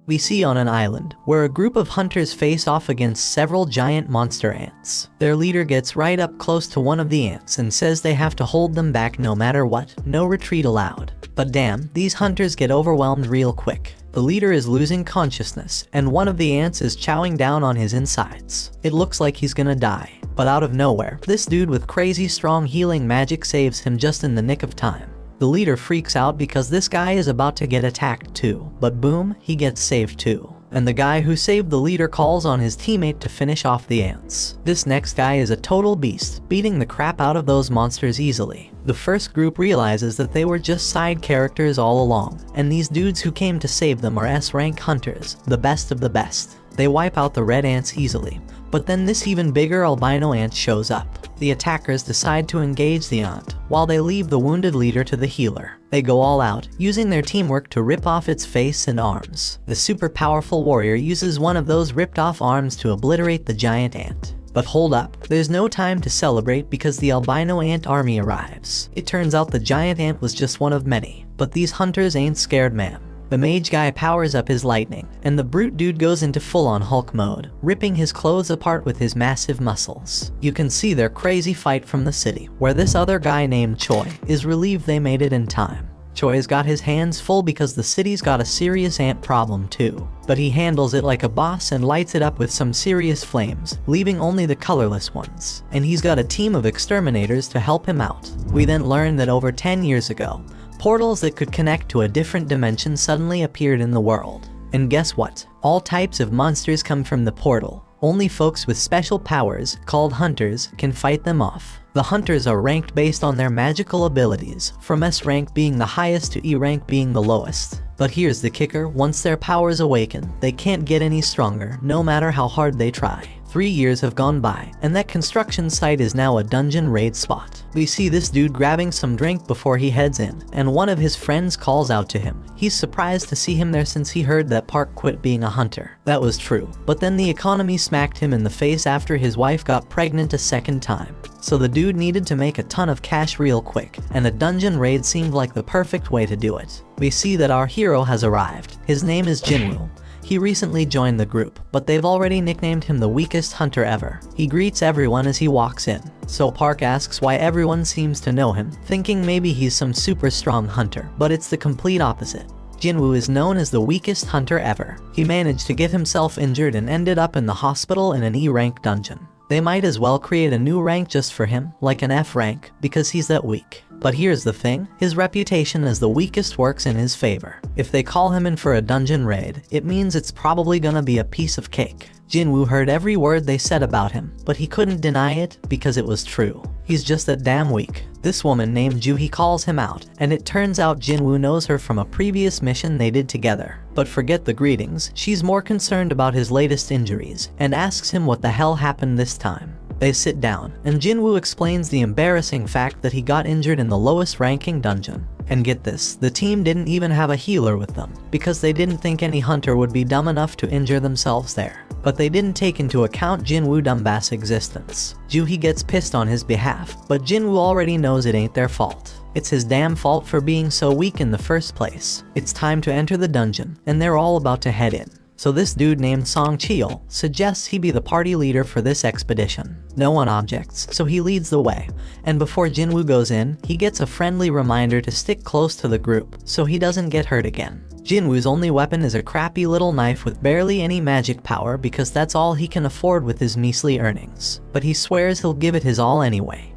We see on an island, where a group of hunters face off against several giant monster ants. Their leader gets right up close to one of the ants and says they have to hold them back no matter what, no retreat allowed. But damn, these hunters get overwhelmed real quick. The leader is losing consciousness, and one of the ants is chowing down on his insides. It looks like he's gonna die. But out of nowhere, this dude with crazy strong healing magic saves him just in the nick of time. The leader freaks out because this guy is about to get attacked too, but boom, he gets saved too. And the guy who saved the leader calls on his teammate to finish off the ants. This next guy is a total beast, beating the crap out of those monsters easily. The first group realizes that they were just side characters all along, and these dudes who came to save them are S-rank hunters, the best of the best. They wipe out the red ants easily, but then this even bigger albino ant shows up. The attackers decide to engage the ant, while they leave the wounded leader to the healer. They go all out, using their teamwork to rip off its face and arms. The super powerful warrior uses one of those ripped off arms to obliterate the giant ant. But hold up, there's no time to celebrate because the albino ant army arrives. It turns out the giant ant was just one of many, but these hunters ain't scared, man. The mage guy powers up his lightning, and the brute dude goes into full-on Hulk mode, ripping his clothes apart with his massive muscles. You can see their crazy fight from the city, where this other guy named Choi is relieved they made it in time. Choi's got his hands full because the city's got a serious ant problem too. But he handles it like a boss and lights it up with some serious flames, leaving only the colorless ones. And he's got a team of exterminators to help him out. We then learn that over 10 years ago, portals that could connect to a different dimension suddenly appeared in the world. And guess what? All types of monsters come from the portal. Only folks with special powers, called hunters, can fight them off. The hunters are ranked based on their magical abilities, from S rank being the highest to E rank being the lowest. But here's the kicker, once their powers awaken, they can't get any stronger, no matter how hard they try. 3 years have gone by, and that construction site is now a dungeon raid spot. We see this dude grabbing some drink before he heads in, and one of his friends calls out to him. He's surprised to see him there since he heard that Park quit being a hunter. That was true, but then the economy smacked him in the face after his wife got pregnant a second time. So the dude needed to make a ton of cash real quick, and a dungeon raid seemed like the perfect way to do it. We see that our hero has arrived. His name is Jinwoo. He recently joined the group, but they've already nicknamed him the weakest hunter ever. He greets everyone as he walks in. So Park asks why everyone seems to know him, thinking maybe he's some super strong hunter, but it's the complete opposite. Jinwoo is known as the weakest hunter ever. He managed to get himself injured and ended up in the hospital in an E rank dungeon. They might as well create a new rank just for him, like an F rank, because he's that weak. But here's the thing, his reputation as the weakest works in his favor. If they call him in for a dungeon raid, it means it's probably gonna be a piece of cake. Jinwoo heard every word they said about him, but he couldn't deny it because it was true. He's just that damn weak. This woman named Juhi calls him out, and it turns out Jinwoo knows her from a previous mission they did together. But forget the greetings, she's more concerned about his latest injuries, and asks him what the hell happened this time. They sit down, and Jinwoo explains the embarrassing fact that he got injured in the lowest ranking dungeon. And get this, the team didn't even have a healer with them, because they didn't think any hunter would be dumb enough to injure themselves there. But they didn't take into account Jinwoo Dumbass' existence. Juhi gets pissed on his behalf, but Jinwoo already knows it ain't their fault. It's his damn fault for being so weak in the first place. It's time to enter the dungeon, and they're all about to head in. So this dude named Song Cheol suggests he be the party leader for this expedition. No one objects, so he leads the way. And before Jinwoo goes in, he gets a friendly reminder to stick close to the group, so he doesn't get hurt again. Jinwoo's only weapon is a crappy little knife with barely any magic power because that's all he can afford with his measly earnings. But he swears he'll give it his all anyway.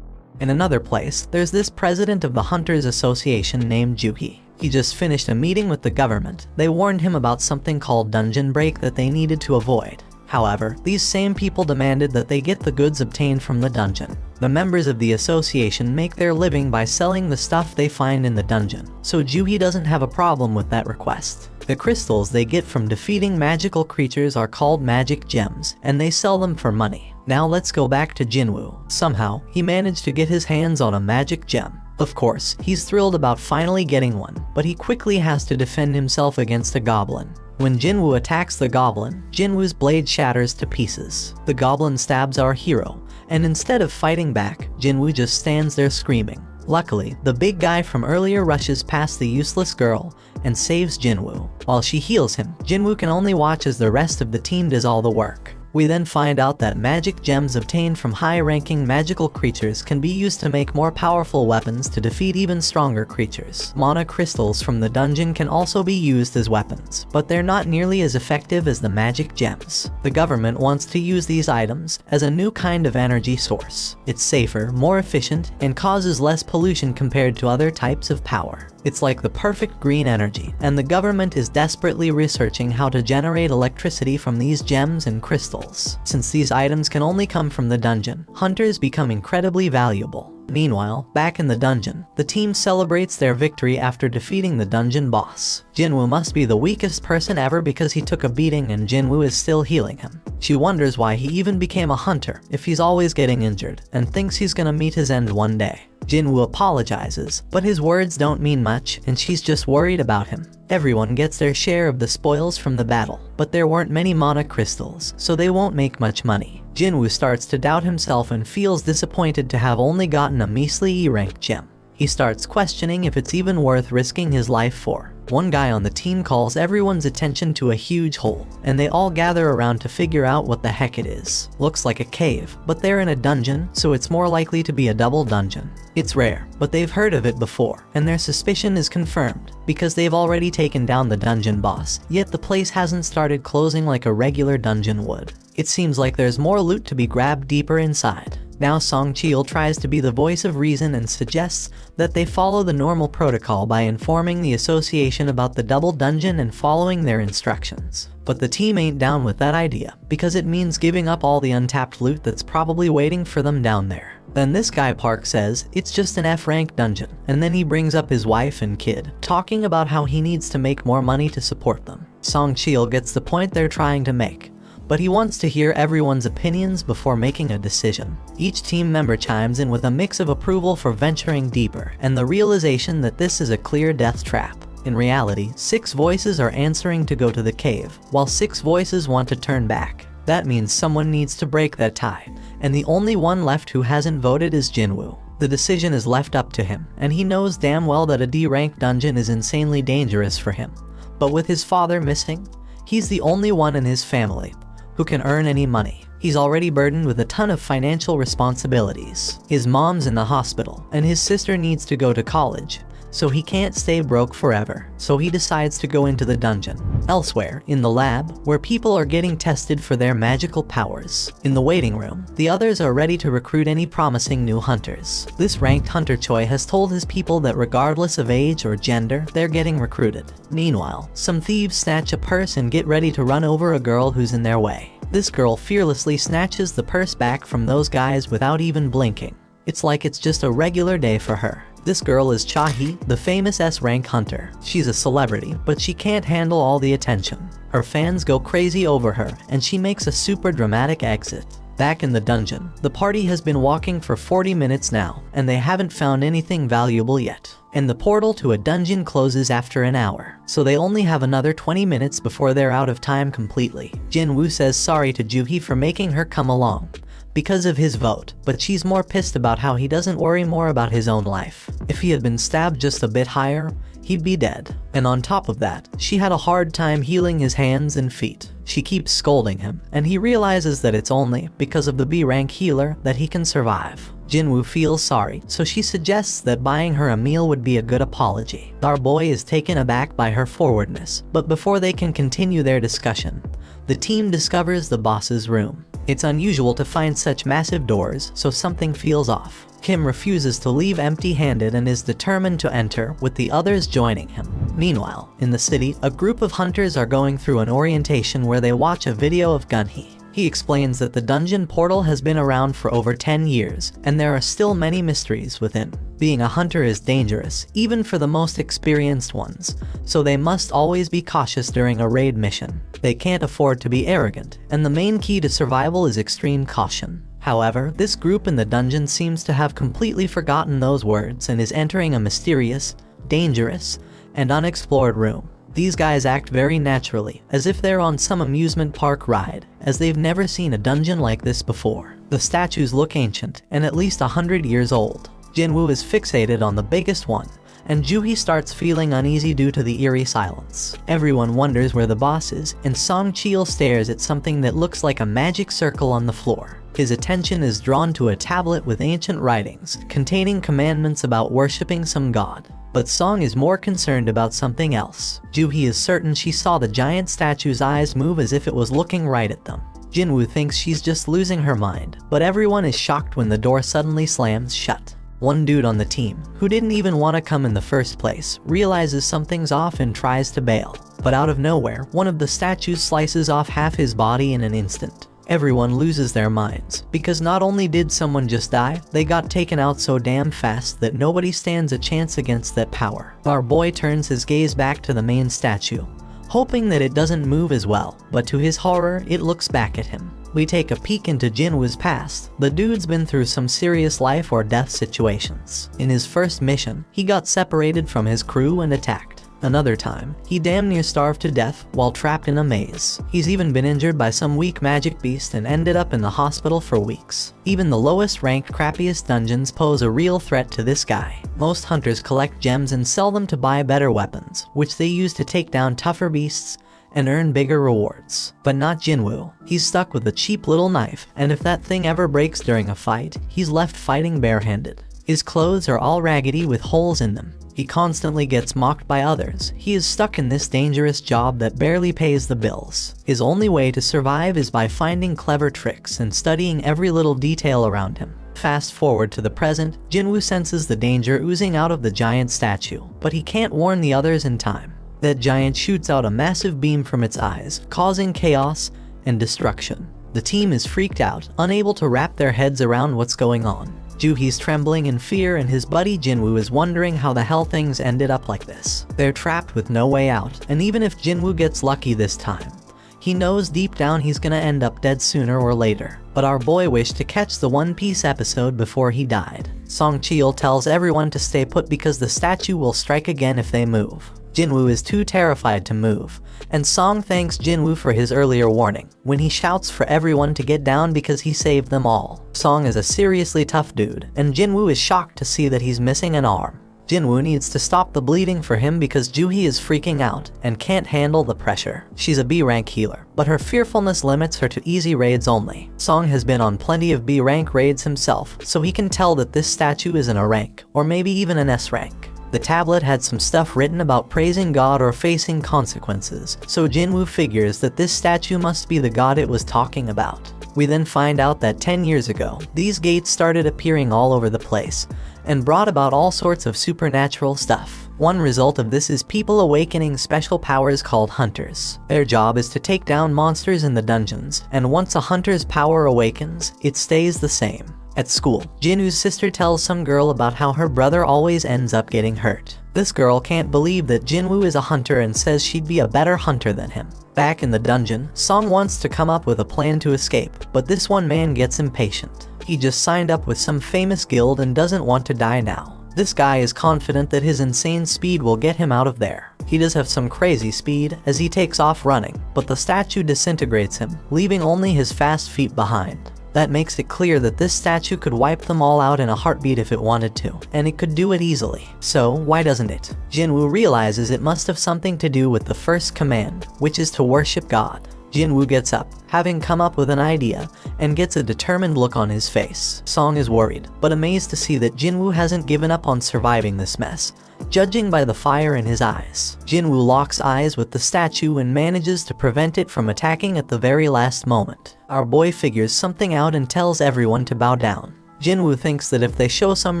In another place, there's this president of the Hunters Association named Juhi. He just finished a meeting with the government. They warned him about something called dungeon break that they needed to avoid. However, these same people demanded that they get the goods obtained from the dungeon. The members of the association make their living by selling the stuff they find in the dungeon, so Juhi doesn't have a problem with that request. The crystals they get from defeating magical creatures are called magic gems, and they sell them for money. Now let's go back to Jinwoo. Somehow, he managed to get his hands on a magic gem. Of course, he's thrilled about finally getting one, but he quickly has to defend himself against a goblin. When Jinwoo attacks the goblin, Jinwoo's blade shatters to pieces. The goblin stabs our hero, and instead of fighting back, Jinwoo just stands there screaming. Luckily, the big guy from earlier rushes past the useless girl and saves Jinwoo. While she heals him, Jinwoo can only watch as the rest of the team does all the work. We then find out that magic gems obtained from high-ranking magical creatures can be used to make more powerful weapons to defeat even stronger creatures. Mana crystals from the dungeon can also be used as weapons, but they're not nearly as effective as the magic gems. The government wants to use these items as a new kind of energy source. It's safer, more efficient, and causes less pollution compared to other types of power. It's like the perfect green energy, and the government is desperately researching how to generate electricity from these gems and crystals. Since these items can only come from the dungeon, hunters become incredibly valuable. Meanwhile, back in the dungeon, the team celebrates their victory after defeating the dungeon boss. Jinwoo must be the weakest person ever because he took a beating and Jinwoo is still healing him. She wonders why he even became a hunter if he's always getting injured, and thinks he's gonna meet his end one day. Jinwoo apologizes, but his words don't mean much and she's just worried about him. Everyone gets their share of the spoils from the battle, but there weren't many mana crystals, so they won't make much money. Jinwoo starts to doubt himself and feels disappointed to have only gotten a measly E-rank gem. He starts questioning if it's even worth risking his life for. One guy on the team calls everyone's attention to a huge hole, and they all gather around to figure out what the heck it is. Looks like a cave, but they're in a dungeon, so it's more likely to be a double dungeon. It's rare, but they've heard of it before, and their suspicion is confirmed, because they've already taken down the dungeon boss, yet the place hasn't started closing like a regular dungeon would. It seems like there's more loot to be grabbed deeper inside. Now Song Cheol tries to be the voice of reason and suggests that they follow the normal protocol by informing the association about the double dungeon and following their instructions. But the team ain't down with that idea, because it means giving up all the untapped loot that's probably waiting for them down there. Then this guy Park says it's just an F-rank dungeon, and then he brings up his wife and kid, talking about how he needs to make more money to support them. Song Cheol gets the point they're trying to make, but he wants to hear everyone's opinions before making a decision. Each team member chimes in with a mix of approval for venturing deeper and the realization that this is a clear death trap. In reality, 6 voices are answering to go to the cave, while 6 voices want to turn back. That means someone needs to break that tie, and the only one left who hasn't voted is Jinwoo. The decision is left up to him, and he knows damn well that a D-rank dungeon is insanely dangerous for him. But with his father missing, he's the only one in his family who can earn any money. He's already burdened with a ton of financial responsibilities. His mom's in the hospital, and his sister needs to go to college, so he can't stay broke forever. So he decides to go into the dungeon. Elsewhere, in the lab, where people are getting tested for their magical powers. In the waiting room, the others are ready to recruit any promising new hunters. This ranked hunter Choi has told his people that regardless of age or gender, they're getting recruited. Meanwhile, some thieves snatch a purse and get ready to run over a girl who's in their way. This girl fearlessly snatches the purse back from those guys without even blinking. It's like it's just a regular day for her. This girl is Cha-hee, the famous S-rank hunter. She's a celebrity, but she can't handle all the attention. Her fans go crazy over her, and she makes a super dramatic exit. Back in the dungeon, the party has been walking for 40 minutes now, and they haven't found anything valuable yet. And the portal to a dungeon closes after an hour, so they only have another 20 minutes before they're out of time completely. Jinwoo says sorry to Joo-hee for making her come along because of his vote, but she's more pissed about how he doesn't worry more about his own life. If he had been stabbed just a bit higher, he'd be dead. And on top of that, she had a hard time healing his hands and feet. She keeps scolding him, and he realizes that it's only because of the B-rank healer that he can survive. Jinwoo feels sorry, so she suggests that buying her a meal would be a good apology. Our boy is taken aback by her forwardness, but before they can continue their discussion, the team discovers the boss's room. It's unusual to find such massive doors, so something feels off. Kim refuses to leave empty-handed and is determined to enter, with the others joining him. Meanwhile, in the city, a group of hunters are going through an orientation where they watch a video of Gunhee. He explains that the dungeon portal has been around for over 10 years, and there are still many mysteries within. Being a hunter is dangerous, even for the most experienced ones, so they must always be cautious during a raid mission. They can't afford to be arrogant, and the main key to survival is extreme caution. However, this group in the dungeon seems to have completely forgotten those words and is entering a mysterious, dangerous, and unexplored room. These guys act very naturally, as if they're on some amusement park ride, as they've never seen a dungeon like this before. The statues look ancient, and at least 100 years old. Jinwoo is fixated on the biggest one, and Joohee starts feeling uneasy due to the eerie silence. Everyone wonders where the boss is, and Song Chil stares at something that looks like a magic circle on the floor. His attention is drawn to a tablet with ancient writings, containing commandments about worshipping some god. But Song is more concerned about something else. Joohee is certain she saw the giant statue's eyes move as if it was looking right at them. Jinwoo thinks she's just losing her mind, but everyone is shocked when the door suddenly slams shut. One dude on the team, who didn't even want to come in the first place, realizes something's off and tries to bail. But out of nowhere, one of the statues slices off half his body in an instant. Everyone loses their minds, because not only did someone just die, they got taken out so damn fast that nobody stands a chance against that power. Our boy turns his gaze back to the main statue, hoping that it doesn't move as well, but to his horror, it looks back at him. We take a peek into Jinwoo's past. The dude's been through some serious life or death situations. In his first mission, he got separated from his crew and attacked. Another time, he damn near starved to death while trapped in a maze. He's even been injured by some weak magic beast and ended up in the hospital for weeks. Even the lowest ranked, crappiest dungeons pose a real threat to this guy. Most hunters collect gems and sell them to buy better weapons, which they use to take down tougher beasts and earn bigger rewards. But not Jinwoo. He's stuck with a cheap little knife, and if that thing ever breaks during a fight, he's left fighting barehanded. His clothes are all raggedy with holes in them. He constantly gets mocked by others. He is stuck in this dangerous job that barely pays the bills. His only way to survive is by finding clever tricks and studying every little detail around him. Fast forward to the present, Jinwoo senses the danger oozing out of the giant statue, but he can't warn the others in time. That giant shoots out a massive beam from its eyes, causing chaos and destruction. The team is freaked out, unable to wrap their heads around what's going on. Joohee's trembling in fear, and his buddy Jinwoo is wondering how the hell things ended up like this. They're trapped with no way out, and even if Jinwoo gets lucky this time, he knows deep down he's gonna end up dead sooner or later. But our boy wished to catch the One Piece episode before he died. Song Chil tells everyone to stay put because the statue will strike again if they move. Jinwoo is too terrified to move, and Song thanks Jinwoo for his earlier warning, when he shouts for everyone to get down because he saved them all. Song is a seriously tough dude, and Jinwoo is shocked to see that he's missing an arm. Jinwoo needs to stop the bleeding for him because Joohee is freaking out and can't handle the pressure. She's a B rank healer, but her fearfulness limits her to easy raids only. Song has been on plenty of B rank raids himself, so he can tell that this statue isn't a rank, or maybe even an S rank. The tablet had some stuff written about praising God or facing consequences, so Jinwoo figures that this statue must be the god it was talking about. We then find out that 10 years ago, these gates started appearing all over the place, and brought about all sorts of supernatural stuff. One result of this is people awakening special powers called hunters. Their job is to take down monsters in the dungeons, and once a hunter's power awakens, it stays the same. At school, Jinwoo's sister tells some girl about how her brother always ends up getting hurt. This girl can't believe that Jinwoo is a hunter and says she'd be a better hunter than him. Back in the dungeon, Song wants to come up with a plan to escape, but this one man gets impatient. He just signed up with some famous guild and doesn't want to die now. This guy is confident that his insane speed will get him out of there. He does have some crazy speed as he takes off running, but the statue disintegrates him, leaving only his fast feet behind. That makes it clear that this statue could wipe them all out in a heartbeat if it wanted to, and it could do it easily. So why doesn't it? Jinwoo realizes it must have something to do with the first command, which is to worship God. Jinwoo gets up, having come up with an idea, and gets a determined look on his face. Song is worried, but amazed to see that Jinwoo hasn't given up on surviving this mess, judging by the fire in his eyes. Jinwoo locks eyes with the statue and manages to prevent it from attacking at the very last moment. Our boy figures something out and tells everyone to bow down. Jinwoo thinks that if they show some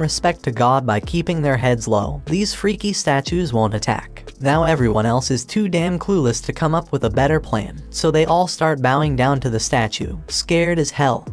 respect to God by keeping their heads low, these freaky statues won't attack. Now everyone else is too damn clueless to come up with a better plan, so they all start bowing down to the statue, scared as hell,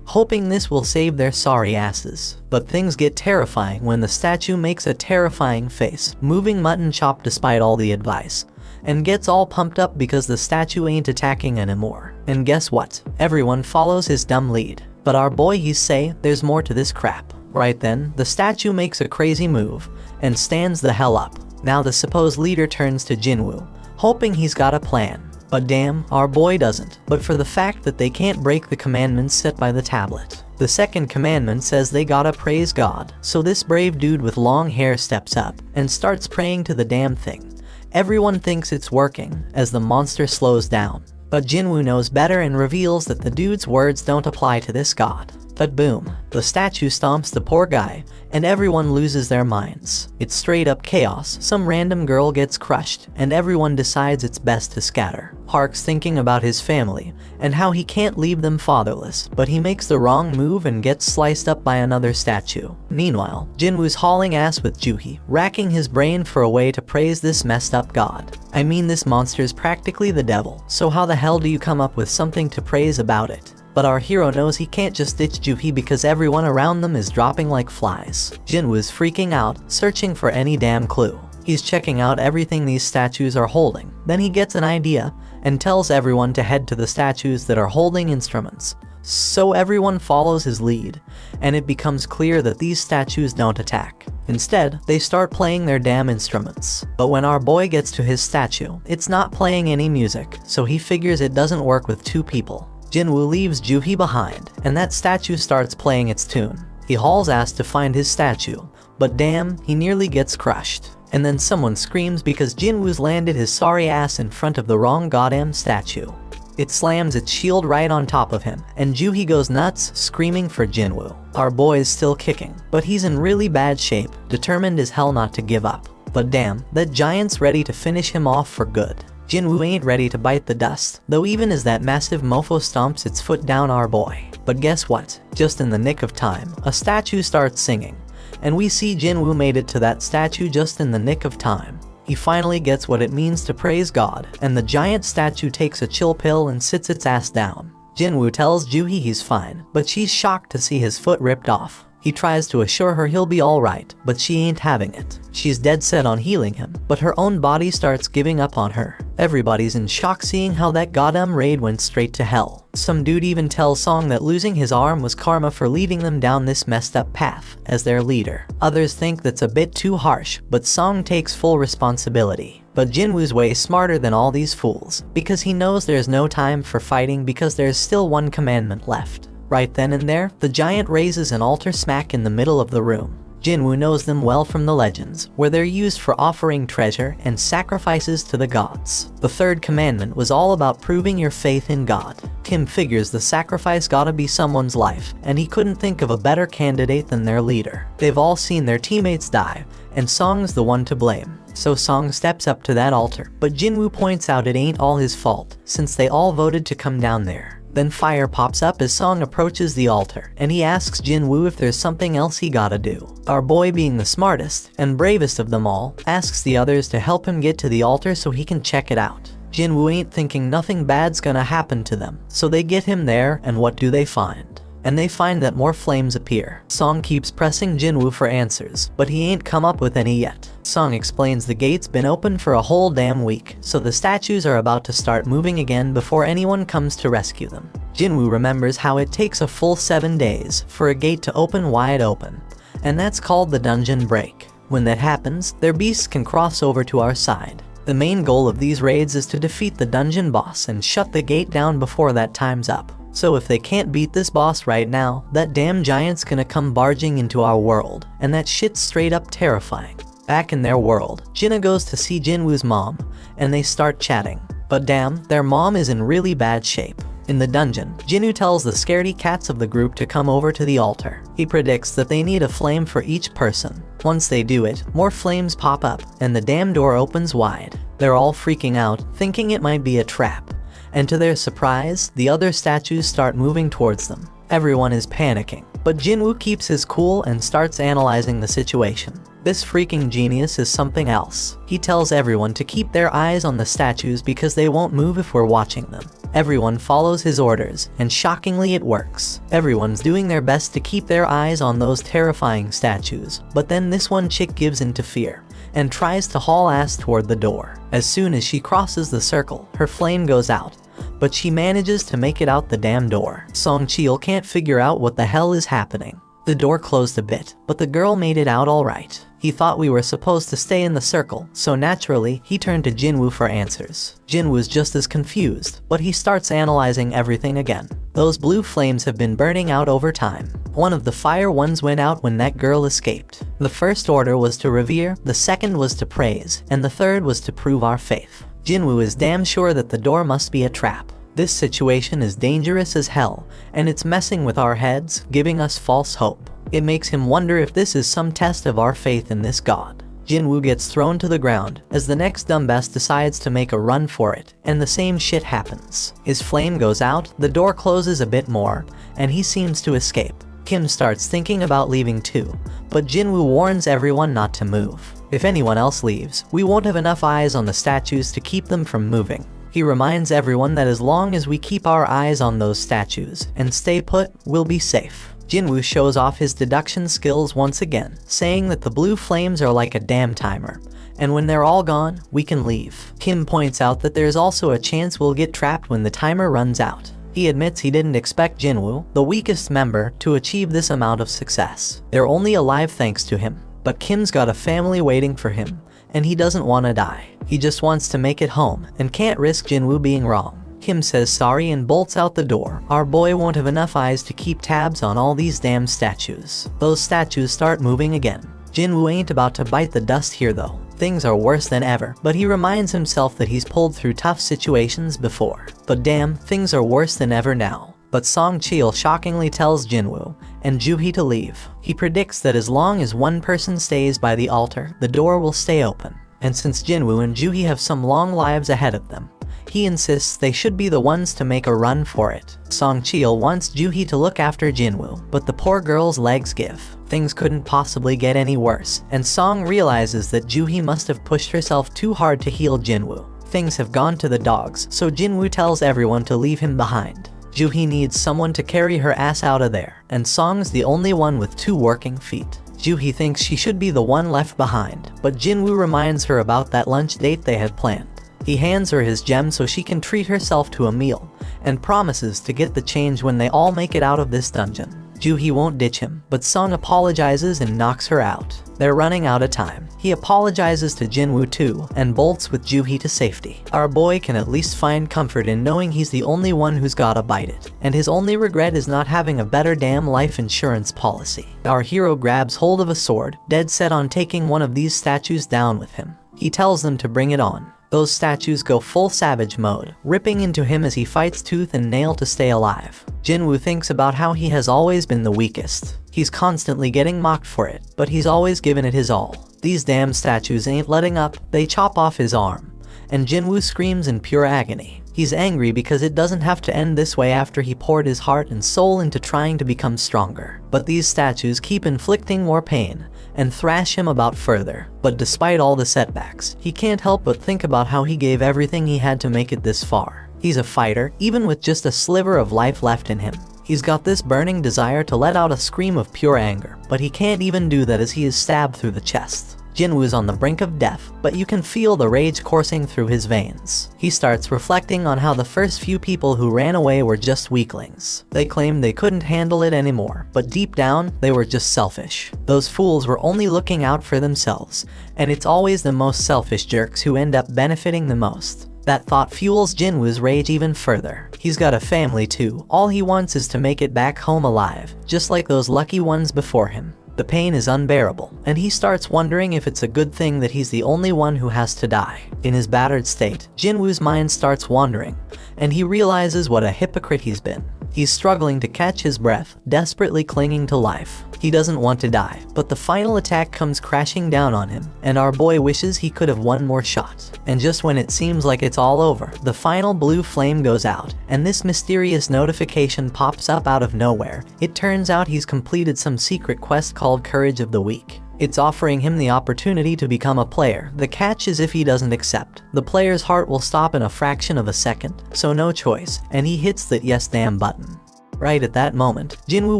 hoping this will save their sorry asses. But things get terrifying when the statue makes a terrifying face, moving mutton chop despite all the advice, and gets all pumped up because the statue ain't attacking anymore. And guess what? Everyone follows his dumb lead. But our boy he's say there's more to this crap. Right then, the statue makes a crazy move and stands the hell up. Now the supposed leader turns to Jinwoo, hoping he's got a plan. But damn, our boy doesn't, but for the fact that they can't break the commandments set by the tablet. The second commandment says they gotta praise God, so this brave dude with long hair steps up and starts praying to the damn thing. Everyone thinks it's working as the monster slows down, but Jinwoo knows better and reveals that the dude's words don't apply to this god. But boom, the statue stomps the poor guy, and everyone loses their minds. It's straight up chaos. Some random girl gets crushed, and everyone decides it's best to scatter. Park's thinking about his family, and how he can't leave them fatherless, but he makes the wrong move and gets sliced up by another statue. Meanwhile, Jinwoo's hauling ass with Juhi, racking his brain for a way to praise this messed up god. I mean, this monster's practically the devil, so how the hell do you come up with something to praise about it? But our hero knows he can't just ditch Juhi because everyone around them is dropping like flies. Jinwoo's freaking out, searching for any damn clue. He's checking out everything these statues are holding. Then he gets an idea and tells everyone to head to the statues that are holding instruments. So everyone follows his lead, and it becomes clear that these statues don't attack. Instead, they start playing their damn instruments. But when our boy gets to his statue, it's not playing any music, so he figures it doesn't work with two people. Jinwoo leaves Juhi behind, and that statue starts playing its tune. He hauls ass to find his statue, but damn, he nearly gets crushed. And then someone screams because Jinwoo's landed his sorry ass in front of the wrong goddamn statue. It slams its shield right on top of him, and Juhi goes nuts, screaming for Jinwoo. Our boy is still kicking, but he's in really bad shape, determined as hell not to give up. But damn, that giant's ready to finish him off for good. Jinwoo ain't ready to bite the dust, though even as that massive mofo stomps its foot down our boy. But guess what? Just in the nick of time, a statue starts singing, and we see Jinwoo made it to that statue just in the nick of time. He finally gets what it means to praise God, and the giant statue takes a chill pill and sits its ass down. Jinwoo tells Juhi he's fine, but she's shocked to see his foot ripped off. He tries to assure her he'll be alright, but she ain't having it. She's dead set on healing him, but her own body starts giving up on her. Everybody's in shock seeing how that goddamn raid went straight to hell. Some dude even tells Song that losing his arm was karma for leading them down this messed up path as their leader. Others think that's a bit too harsh, but Song takes full responsibility. But Jinwoo's way smarter than all these fools, because he knows there's no time for fighting because there's still one commandment left. Right then and there, the giant raises an altar smack in the middle of the room. Jinwoo knows them well from the legends, where they're used for offering treasure and sacrifices to the gods. The third commandment was all about proving your faith in God. Kim figures the sacrifice gotta be someone's life, and he couldn't think of a better candidate than their leader. They've all seen their teammates die, and Song's the one to blame. So Song steps up to that altar, but Jinwoo points out it ain't all his fault, since they all voted to come down there. Then fire pops up as Song approaches the altar, and he asks Jinwoo if there's something else he gotta do. Our boy, being the smartest and bravest of them all, asks the others to help him get to the altar so he can check it out. Jinwoo ain't thinking nothing bad's gonna happen to them, so they get him there, and what do they find? And they find that more flames appear. Song keeps pressing Jinwoo for answers, but he ain't come up with any yet. Song explains the gate's been open for a whole damn week, so the statues are about to start moving again before anyone comes to rescue them. Jinwoo remembers how it takes a full 7 days for a gate to open wide open, and that's called the dungeon break. When that happens, their beasts can cross over to our side. The main goal of these raids is to defeat the dungeon boss and shut the gate down before that time's up. So if they can't beat this boss right now, that damn giant's gonna come barging into our world, and that shit's straight up terrifying. Back in their world, Jinna goes to see Jinwoo's mom, and they start chatting. But damn, their mom is in really bad shape. In the dungeon, Jinwoo tells the scaredy cats of the group to come over to the altar. He predicts that they need a flame for each person. Once they do it, more flames pop up, and the damn door opens wide. They're all freaking out, thinking it might be a trap. And to their surprise, the other statues start moving towards them. Everyone is panicking, but Jinwoo keeps his cool and starts analyzing the situation. This freaking genius is something else. He tells everyone to keep their eyes on the statues because they won't move if we're watching them. Everyone follows his orders, and shockingly it works. Everyone's doing their best to keep their eyes on those terrifying statues, but then this one chick gives in to fear and tries to haul ass toward the door. As soon as she crosses the circle, her flame goes out, but she manages to make it out the damn door. Song Cheol can't figure out what the hell is happening. The door closed a bit, but the girl made it out alright. He thought we were supposed to stay in the circle, so naturally, he turned to Jinwoo for answers. Jinwoo's just as confused, but he starts analyzing everything again. Those blue flames have been burning out over time. One of the fire ones went out when that girl escaped. The first order was to revere, the second was to praise, and the third was to prove our faith. Jinwoo is damn sure that the door must be a trap. This situation is dangerous as hell, and it's messing with our heads, giving us false hope. It makes him wonder if this is some test of our faith in this god. Jinwoo gets thrown to the ground as the next dumbass decides to make a run for it, and the same shit happens. His flame goes out, the door closes a bit more, and he seems to escape. Kim starts thinking about leaving too, but Jinwoo warns everyone not to move. If anyone else leaves, we won't have enough eyes on the statues to keep them from moving. He reminds everyone that as long as we keep our eyes on those statues and stay put, we'll be safe. Jinwoo shows off his deduction skills once again, saying that the blue flames are like a damn timer, and when they're all gone, we can leave. Kim points out that there's also a chance we'll get trapped when the timer runs out. He admits he didn't expect Jinwoo, the weakest member, to achieve this amount of success. They're only alive thanks to him, but Kim's got a family waiting for him, and he doesn't want to die. He just wants to make it home, and can't risk Jinwoo being wrong. Kim says sorry and bolts out the door. Our boy won't have enough eyes to keep tabs on all these damn statues. Those statues start moving again. Jinwoo ain't about to bite the dust here though. Things are worse than ever, but he reminds himself that he's pulled through tough situations before. But damn, things are worse than ever now. But Song Cheol shockingly tells Jinwoo and Juhee to leave. He predicts that as long as one person stays by the altar, the door will stay open. And since Jinwoo and Juhee have some long lives ahead of them, he insists they should be the ones to make a run for it. Song Cheol wants Juhee to look after Jinwoo, but the poor girl's legs give. Things couldn't possibly get any worse, and Song realizes that Juhee must have pushed herself too hard to heal Jinwoo. Things have gone to the dogs, so Jinwoo tells everyone to leave him behind. Juhee needs someone to carry her ass out of there, and Song's the only one with 2 working feet. Juhee thinks she should be the one left behind, but Jinwoo reminds her about that lunch date they had planned. He hands her his gem so she can treat herself to a meal, and promises to get the change when they all make it out of this dungeon. Juhee won't ditch him, but Sung apologizes and knocks her out. They're running out of time. He apologizes to Jinwoo too, and bolts with Juhee to safety. Our boy can at least find comfort in knowing he's the only one who's gotta bite it, and his only regret is not having a better damn life insurance policy. Our hero grabs hold of a sword, dead set on taking one of these statues down with him. He tells them to bring it on. Those statues go full savage mode, ripping into him as he fights tooth and nail to stay alive. Jinwoo thinks about how he has always been the weakest. He's constantly getting mocked for it, but he's always given it his all. These damn statues ain't letting up, they chop off his arm, and Jinwoo screams in pure agony. He's angry because it doesn't have to end this way after he poured his heart and soul into trying to become stronger. But these statues keep inflicting more pain, and thrash him about further. But despite all the setbacks, he can't help but think about how he gave everything he had to make it this far. He's a fighter, even with just a sliver of life left in him. He's got this burning desire to let out a scream of pure anger, but he can't even do that as he is stabbed through the chest. Jinwoo's on the brink of death, but you can feel the rage coursing through his veins. He starts reflecting on how the first few people who ran away were just weaklings. They claimed they couldn't handle it anymore, but deep down, they were just selfish. Those fools were only looking out for themselves, and it's always the most selfish jerks who end up benefiting the most. That thought fuels Jinwoo's rage even further. He's got a family too. All he wants is to make it back home alive, just like those lucky ones before him. The pain is unbearable, and he starts wondering if it's a good thing that he's the only one who has to die. In his battered state, Jinwoo's mind starts wandering, and he realizes what a hypocrite he's been. He's struggling to catch his breath, desperately clinging to life. He doesn't want to die, but the final attack comes crashing down on him, and our boy wishes he could have one more shot. And just when it seems like it's all over, the final blue flame goes out, and this mysterious notification pops up out of nowhere. It turns out he's completed some secret quest called Courage of the Weak. It's offering him the opportunity to become a player. The catch is if he doesn't accept, the player's heart will stop in a fraction of a second, so no choice, and he hits that yes damn button. Right at that moment, Jinwoo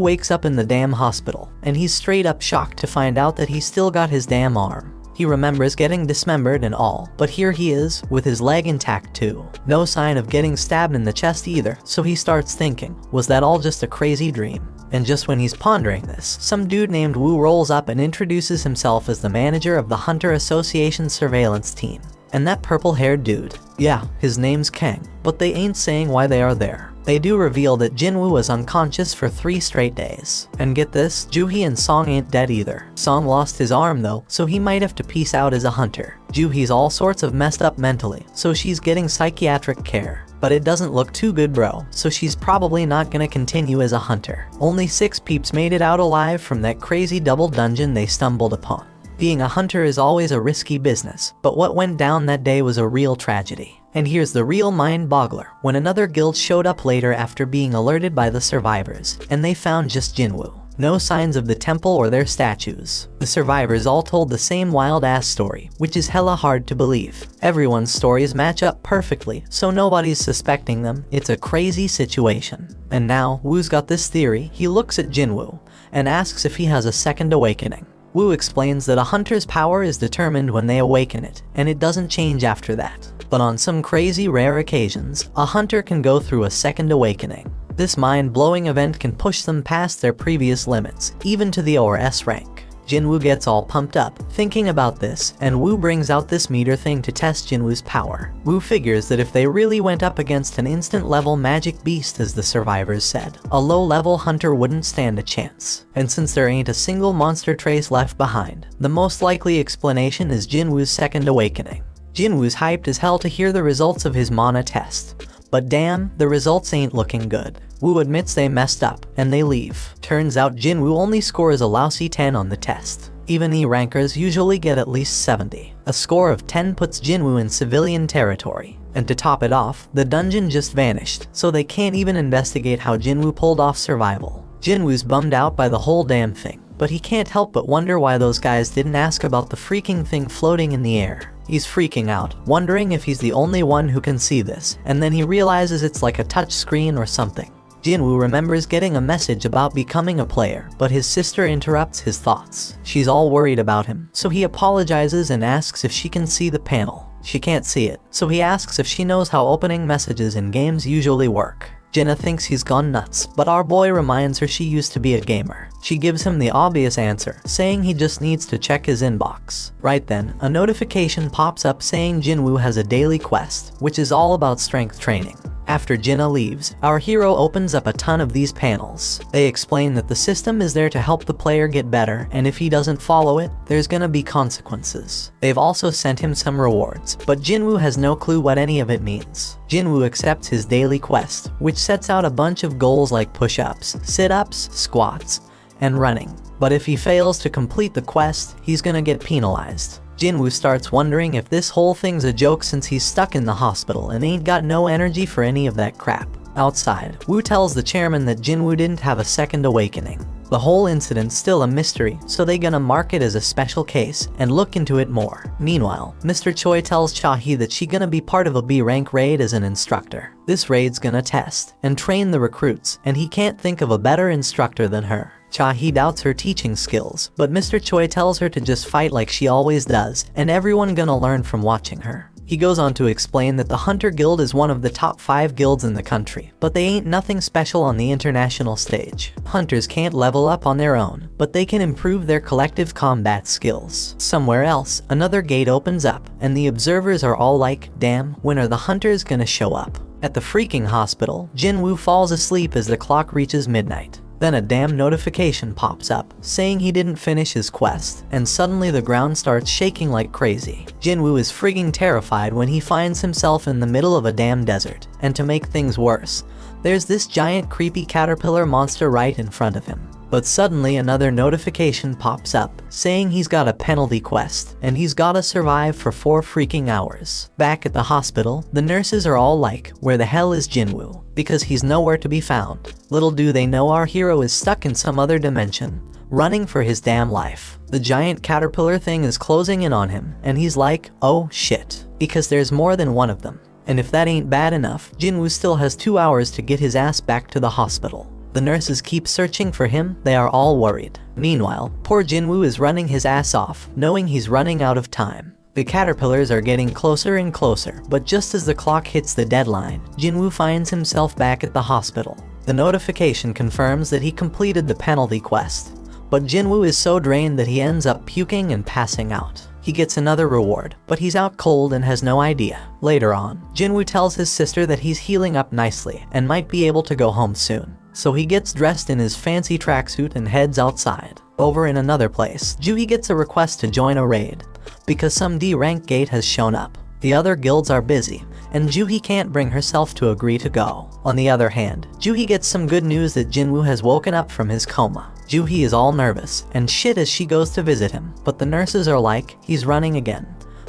wakes up in the damn hospital, and he's straight up shocked to find out that he's still got his damn arm. He remembers getting dismembered and all, but here he is, with his leg intact too. No sign of getting stabbed in the chest either, so he starts thinking, was that all just a crazy dream? And just when he's pondering this, some dude named Woo rolls up and introduces himself as the manager of the Hunter Association surveillance team. And that purple-haired dude, yeah, his name's Kang, but they ain't saying why they are there. They do reveal that Jinwoo was unconscious for 3 straight days. And get this, Joohee and Song ain't dead either. Song lost his arm though, so he might have to peace out as a hunter. Joohee's all sorts of messed up mentally, so she's getting psychiatric care. But it doesn't look too good, bro, so she's probably not gonna continue as a hunter. Only 6 peeps made it out alive from that crazy double dungeon they stumbled upon. Being a hunter is always a risky business, but what went down that day was a real tragedy. And here's the real mind-boggler, when another guild showed up later after being alerted by the survivors, and they found just Jinwoo. No signs of the temple or their statues. The survivors all told the same wild-ass story, which is hella hard to believe. Everyone's stories match up perfectly, so nobody's suspecting them. It's a crazy situation. And now, Woo's got this theory. He looks at Jinwoo and asks if he has a second awakening. Woo explains that a hunter's power is determined when they awaken it, and it doesn't change after that. But on some crazy rare occasions, a hunter can go through a second awakening. This mind-blowing event can push them past their previous limits, even to the ORS rank. Jinwoo gets all pumped up, thinking about this, and Woo brings out this meter thing to test Jinwoo's power. Woo figures that if they really went up against an instant-level magic beast as the survivors said, a low-level hunter wouldn't stand a chance. And since there ain't a single monster trace left behind, the most likely explanation is Jinwoo's second awakening. Jinwoo's hyped as hell to hear the results of his mana test. But damn, the results ain't looking good. Woo admits they messed up, and they leave. Turns out Jinwoo only scores a lousy 10 on the test. Even E-rankers usually get at least 70. A score of 10 puts Jinwoo in civilian territory. And to top it off, the dungeon just vanished, so they can't even investigate how Jinwoo pulled off survival. Jinwoo's bummed out by the whole damn thing, but he can't help but wonder why those guys didn't ask about the freaking thing floating in the air. He's freaking out, wondering if he's the only one who can see this, and then he realizes it's like a touch screen or something. Jinwoo remembers getting a message about becoming a player, but his sister interrupts his thoughts. She's all worried about him, so he apologizes and asks if she can see the panel. She can't see it, so he asks if she knows how opening messages in games usually work. Jinna thinks he's gone nuts, but our boy reminds her she used to be a gamer. She gives him the obvious answer, saying he just needs to check his inbox. Right then, a notification pops up saying Jinwoo has a daily quest, which is all about strength training. After Jinna leaves, our hero opens up a ton of these panels. They explain that the system is there to help the player get better, and if he doesn't follow it, there's gonna be consequences. They've also sent him some rewards, but Jinwoo has no clue what any of it means. Jinwoo accepts his daily quest, which sets out a bunch of goals like push-ups, sit-ups, squats, and running. But if he fails to complete the quest, he's gonna get penalized. Jinwoo starts wondering if this whole thing's a joke since he's stuck in the hospital and ain't got no energy for any of that crap. Outside, Woo tells the chairman that Jinwoo didn't have a second awakening. The whole incident's still a mystery, so they gonna mark it as a special case and look into it more. Meanwhile, Mr. Choi tells Cha-hee that she gonna be part of a B-rank raid as an instructor. This raid's gonna test and train the recruits, and he can't think of a better instructor than her. Cha-hee doubts her teaching skills, but Mr. Choi tells her to just fight like she always does, and everyone gonna learn from watching her. He goes on to explain that the Hunter Guild is one of the top 5 guilds in the country, but they ain't nothing special on the international stage. Hunters can't level up on their own, but they can improve their collective combat skills. Somewhere else, another gate opens up, and the observers are all like, damn, when are the hunters gonna show up? At the freaking hospital, Jinwoo falls asleep as the clock reaches midnight. Then a damn notification pops up, saying he didn't finish his quest, and suddenly the ground starts shaking like crazy. Jinwoo is frigging terrified when he finds himself in the middle of a damn desert, and to make things worse, there's this giant creepy caterpillar monster right in front of him. But suddenly another notification pops up, saying he's got a penalty quest, and he's gotta survive for 4 freaking hours. Back at the hospital, the nurses are all like, where the hell is Jinwoo? Because he's nowhere to be found. Little do they know our hero is stuck in some other dimension, running for his damn life. The giant caterpillar thing is closing in on him, and he's like, oh shit, because there's more than one of them. And if that ain't bad enough, Jinwoo still has 2 hours to get his ass back to the hospital. The nurses keep searching for him, they are all worried. Meanwhile, poor Jinwoo is running his ass off, knowing he's running out of time. The caterpillars are getting closer and closer, but just as the clock hits the deadline, Jinwoo finds himself back at the hospital. The notification confirms that he completed the penalty quest, but Jinwoo is so drained that he ends up puking and passing out. He gets another reward, but he's out cold and has no idea. Later on, Jinwoo tells his sister that he's healing up nicely and might be able to go home soon. So he gets dressed in his fancy tracksuit and heads outside. Over in another place, Juhi gets a request to join a raid, because some D-rank gate has shown up. The other guilds are busy, and Juhi can't bring herself to agree to go. On the other hand, Juhi gets some good news that Jinwoo has woken up from his coma. Juhi is all nervous and shit as she goes to visit him, but the nurses are like, he's running again,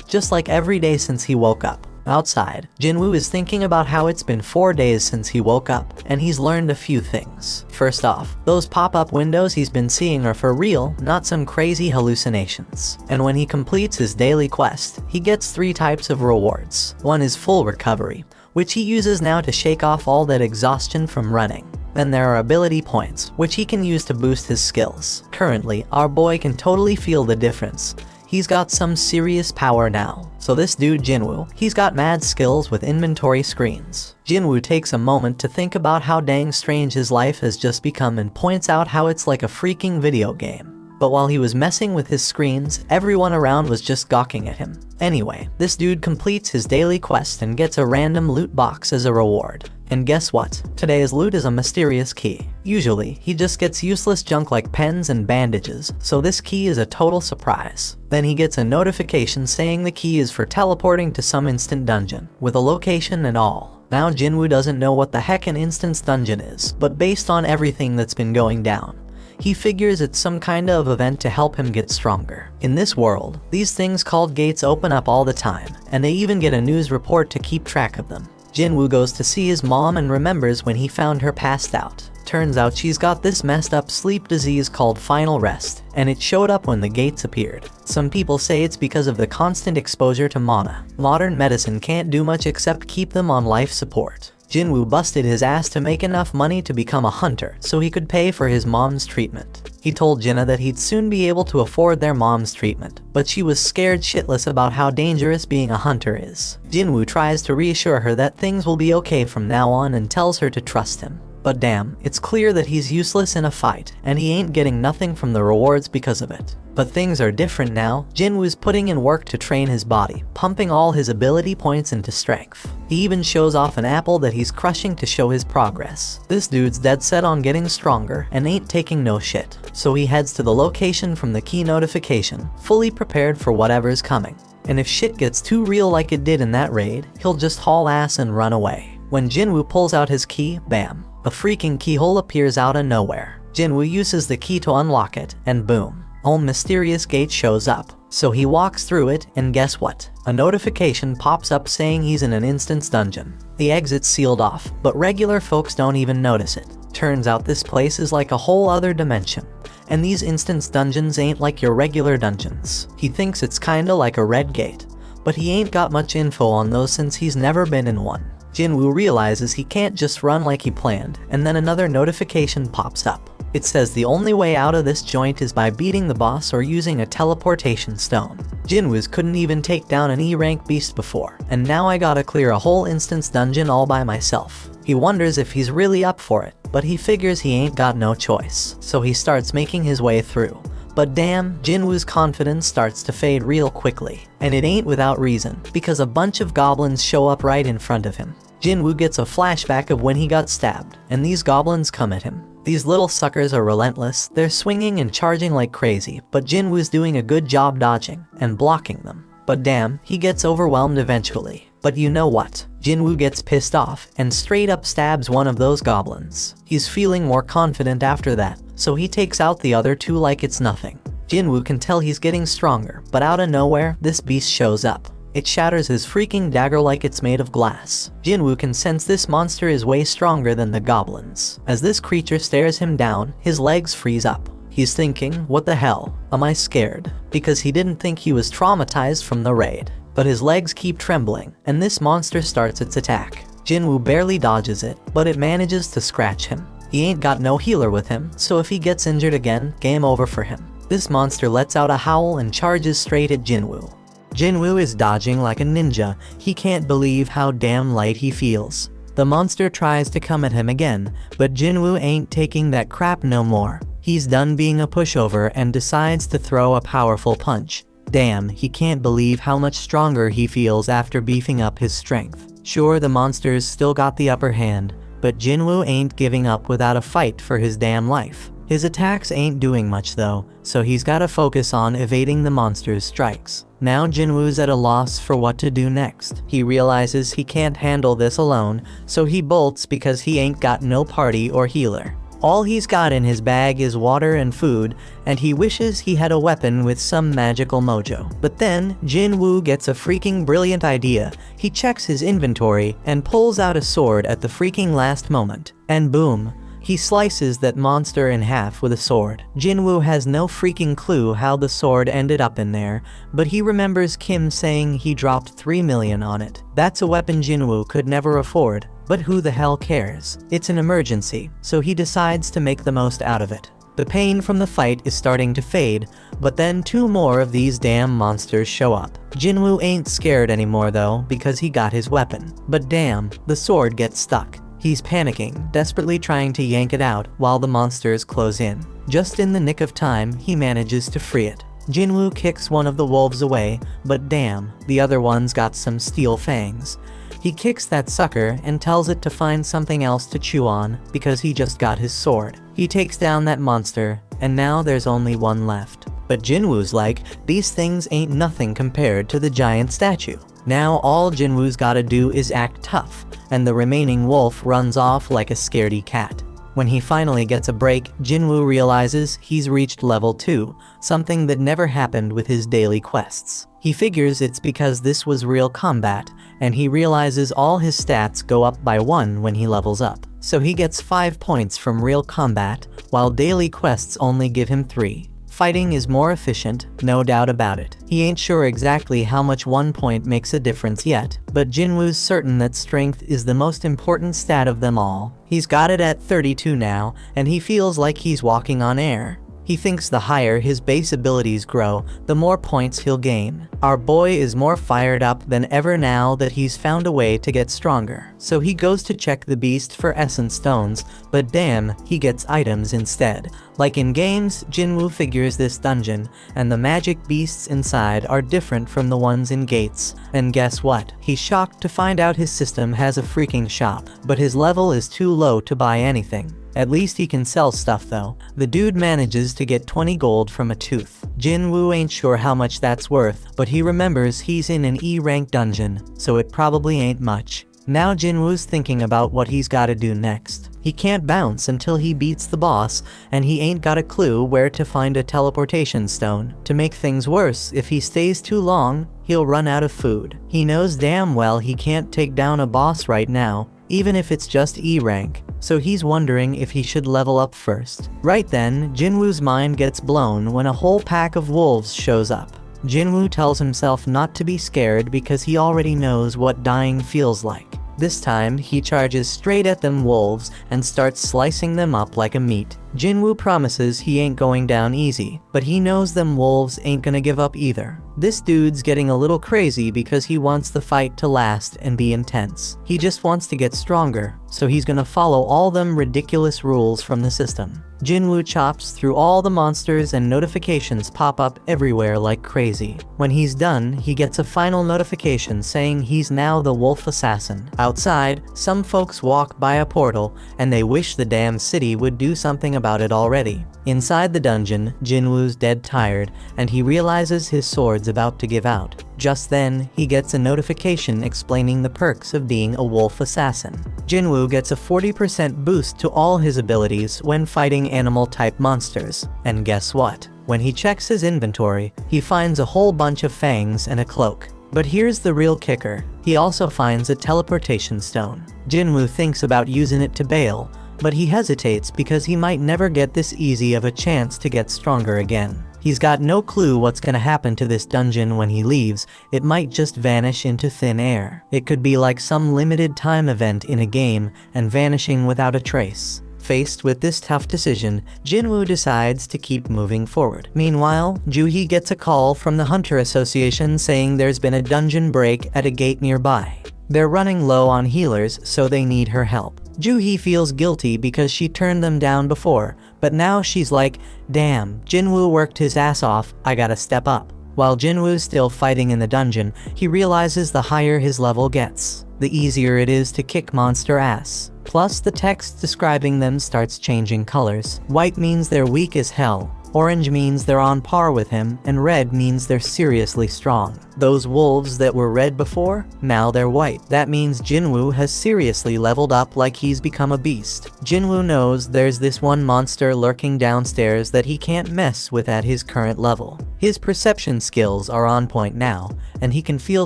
just like every day since he woke up. Outside, Jinwoo is thinking about how it's been 4 days since he woke up, and he's learned a few things. First off, those pop-up windows he's been seeing are for real, not some crazy hallucinations. And when he completes his daily quest, he gets 3 types of rewards. One is full recovery, which he uses now to shake off all that exhaustion from running. Then there are ability points, which he can use to boost his skills. Currently, our boy can totally feel the difference. He's got some serious power now. So this dude Jinwoo, he's got mad skills with inventory screens. Jinwoo takes a moment to think about how dang strange his life has just become and points out how it's like a freaking video game. But while he was messing with his screens, everyone around was just gawking at him. Anyway, this dude completes his daily quest and gets a random loot box as a reward. And guess what? Today's loot is a mysterious key. Usually, he just gets useless junk like pens and bandages, so this key is a total surprise. Then he gets a notification saying the key is for teleporting to some instant dungeon, with a location and all. Now Jinwoo doesn't know what the heck an instance dungeon is, but based on everything that's been going down, he figures it's some kind of event to help him get stronger. In this world, these things called gates open up all the time, and they even get a news report to keep track of them. Jinwoo goes to see his mom and remembers when he found her passed out. Turns out she's got this messed up sleep disease called final rest, and it showed up when the gates appeared. Some people say it's because of the constant exposure to mana. Modern medicine can't do much except keep them on life support. Jinwoo busted his ass to make enough money to become a hunter so he could pay for his mom's treatment. He told Jinna that he'd soon be able to afford their mom's treatment, but she was scared shitless about how dangerous being a hunter is. Jinwoo tries to reassure her that things will be okay from now on and tells her to trust him. But damn, it's clear that he's useless in a fight, and he ain't getting nothing from the rewards because of it. But things are different now. Jinwoo's putting in work to train his body, pumping all his ability points into strength. He even shows off an apple that he's crushing to show his progress. This dude's dead set on getting stronger and ain't taking no shit. So he heads to the location from the key notification, fully prepared for whatever's coming. And if shit gets too real like it did in that raid, he'll just haul ass and run away. When Jinwoo pulls out his key, bam, a freaking keyhole appears out of nowhere. Jinwoo uses the key to unlock it, and boom, a mysterious gate shows up. So he walks through it, and guess what? A notification pops up saying he's in an instance dungeon. The exit's sealed off, but regular folks don't even notice it. Turns out this place is like a whole other dimension, and these instance dungeons ain't like your regular dungeons. He thinks it's kinda like a red gate, but he ain't got much info on those since he's never been in one. Jinwoo realizes he can't just run like he planned, and then another notification pops up. It says the only way out of this joint is by beating the boss or using a teleportation stone. Jinwoo's couldn't even take down an E-rank beast before, and now I gotta clear a whole instance dungeon all by myself. He wonders if he's really up for it, but he figures he ain't got no choice, so he starts making his way through. But damn, Jinwoo's confidence starts to fade real quickly. And it ain't without reason, because a bunch of goblins show up right in front of him. Jinwoo gets a flashback of when he got stabbed, and these goblins come at him. These little suckers are relentless, they're swinging and charging like crazy, but Jinwoo's doing a good job dodging and blocking them. But damn, he gets overwhelmed eventually. But you know what? Jinwoo gets pissed off and straight up stabs one of those goblins. He's feeling more confident after that, so he takes out the other two like it's nothing. Jinwoo can tell he's getting stronger, but out of nowhere, this beast shows up. It shatters his freaking dagger like it's made of glass. Jinwoo can sense this monster is way stronger than the goblins. As this creature stares him down, his legs freeze up. He's thinking, what the hell? Am I scared? Because he didn't think he was traumatized from the raid. But his legs keep trembling, and this monster starts its attack. Jinwoo barely dodges it, but it manages to scratch him. He ain't got no healer with him, so if he gets injured again, game over for him. This monster lets out a howl and charges straight at Jinwoo. Jinwoo is dodging like a ninja. He can't believe how damn light he feels. The monster tries to come at him again, but Jinwoo ain't taking that crap no more. He's done being a pushover and decides to throw a powerful punch. Damn, he can't believe how much stronger he feels after beefing up his strength. Sure, the monsters still got the upper hand, but Jinwoo ain't giving up without a fight for his damn life. His attacks ain't doing much though, so he's gotta focus on evading the monster's strikes. Now Jinwoo's at a loss for what to do next. He realizes he can't handle this alone, so he bolts because he ain't got no party or healer. All he's got in his bag is water and food, and he wishes he had a weapon with some magical mojo. But then, Jinwoo gets a freaking brilliant idea. He checks his inventory and pulls out a sword at the freaking last moment. And boom, he slices that monster in half with a sword. Jinwoo has no freaking clue how the sword ended up in there, but he remembers Kim saying he dropped 3 million on it. That's a weapon Jinwoo could never afford. But who the hell cares? It's an emergency, so he decides to make the most out of it. The pain from the fight is starting to fade, but then 2 more of these damn monsters show up. Jinwoo ain't scared anymore though, because he got his weapon. But damn, the sword gets stuck. He's panicking, desperately trying to yank it out while the monsters close in. Just in the nick of time, he manages to free it. Jinwoo kicks one of the wolves away, but damn, the other one's got some steel fangs. He kicks that sucker and tells it to find something else to chew on because he just got his sword. He takes down that monster, and now there's only one left. But Jinwoo's like, these things ain't nothing compared to the giant statue. Now all Jinwoo's gotta do is act tough, and the remaining wolf runs off like a scaredy cat. When he finally gets a break, Jinwoo realizes he's reached level 2, something that never happened with his daily quests. He figures it's because this was real combat, and he realizes all his stats go up by 1 when he levels up. So he gets 5 points from real combat, while daily quests only give him 3. Fighting is more efficient, no doubt about it. He ain't sure exactly how much 1 point makes a difference yet, but Jinwoo's certain that strength is the most important stat of them all. He's got it at 32 now, and he feels like he's walking on air. He thinks the higher his base abilities grow, the more points he'll gain. Our boy is more fired up than ever now that he's found a way to get stronger. So he goes to check the beast for essence stones, but damn, he gets items instead. Like in games, Jinwoo figures this dungeon, and the magic beasts inside are different from the ones in gates. And guess what? He's shocked to find out his system has a freaking shop, but his level is too low to buy anything. At least he can sell stuff though. The dude manages to get 20 gold from a tooth. Jinwoo ain't sure how much that's worth, but he remembers he's in an E-rank dungeon, so it probably ain't much. Now Jinwoo's thinking about what he's gotta do next. He can't bounce until he beats the boss, and he ain't got a clue where to find a teleportation stone. To make things worse, if he stays too long, he'll run out of food. He knows damn well he can't take down a boss right now, even if it's just E-rank, so he's wondering if he should level up first. Right then, Jinwoo's mind gets blown when a whole pack of wolves shows up. Jinwoo tells himself not to be scared because he already knows what dying feels like. This time, he charges straight at them wolves and starts slicing them up like a meat. Jinwoo promises he ain't going down easy, but he knows them wolves ain't gonna give up either. This dude's getting a little crazy because he wants the fight to last and be intense. He just wants to get stronger, so he's gonna follow all them ridiculous rules from the system. Jinwoo chops through all the monsters and notifications pop up everywhere like crazy. When he's done, he gets a final notification saying he's now the wolf assassin. Outside, some folks walk by a portal, and they wish the damn city would do something about it already. Inside the dungeon, Jinwoo's dead tired, and he realizes his sword's about to give out. Just then, he gets a notification explaining the perks of being a wolf assassin. Jinwoo gets a 40% boost to all his abilities when fighting animal-type monsters. And guess what? When he checks his inventory, he finds a whole bunch of fangs and a cloak. But here's the real kicker. He also finds a teleportation stone. Jinwoo thinks about using it to bail, but he hesitates because he might never get this easy of a chance to get stronger again. He's got no clue what's gonna happen to this dungeon when he leaves. It might just vanish into thin air. It could be like some limited time event in a game and vanishing without a trace. Faced with this tough decision, Jinwoo decides to keep moving forward. Meanwhile, Juhee gets a call from the Hunter Association saying there's been a dungeon break at a gate nearby. They're running low on healers, so they need her help. Juhee feels guilty because she turned them down before, but now she's like, damn, Jinwoo worked his ass off, I gotta step up. While Jinwoo's still fighting in the dungeon, he realizes the higher his level gets, the easier it is to kick monster ass. Plus, the text describing them starts changing colors. White means they're weak as hell, orange means they're on par with him, and red means they're seriously strong. Those wolves that were red before, now they're white. That means Jinwoo has seriously leveled up like he's become a beast. Jinwoo knows there's this one monster lurking downstairs that he can't mess with at his current level. His perception skills are on point now, and he can feel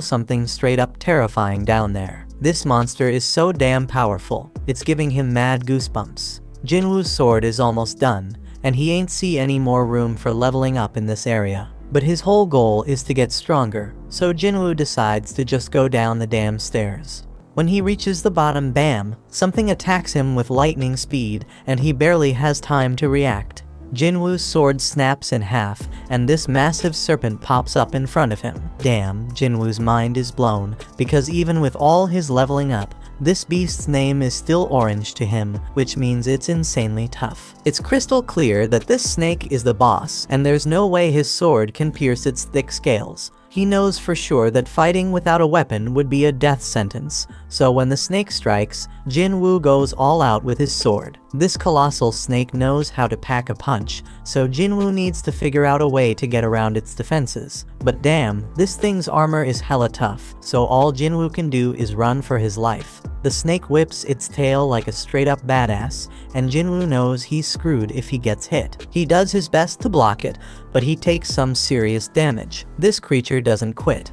something straight up terrifying down there. This monster is so damn powerful, it's giving him mad goosebumps. Jinwoo's sword is almost done, and he ain't see any more room for leveling up in this area. But his whole goal is to get stronger, so Jinwoo decides to just go down the damn stairs. When he reaches the bottom, bam, something attacks him with lightning speed, and he barely has time to react. Jinwoo's sword snaps in half, and this massive serpent pops up in front of him. Damn, Jinwoo's mind is blown, because even with all his leveling up, this beast's name is still orange to him, which means it's insanely tough. It's crystal clear that this snake is the boss, and there's no way his sword can pierce its thick scales. He knows for sure that fighting without a weapon would be a death sentence, so when the snake strikes, Jinwoo goes all out with his sword. This colossal snake knows how to pack a punch, so Jinwoo needs to figure out a way to get around its defenses. But damn, this thing's armor is hella tough, so all Jinwoo can do is run for his life. The snake whips its tail like a straight-up badass, and Jinwoo knows he's screwed if he gets hit. He does his best to block it, but he takes some serious damage. This creature doesn't quit.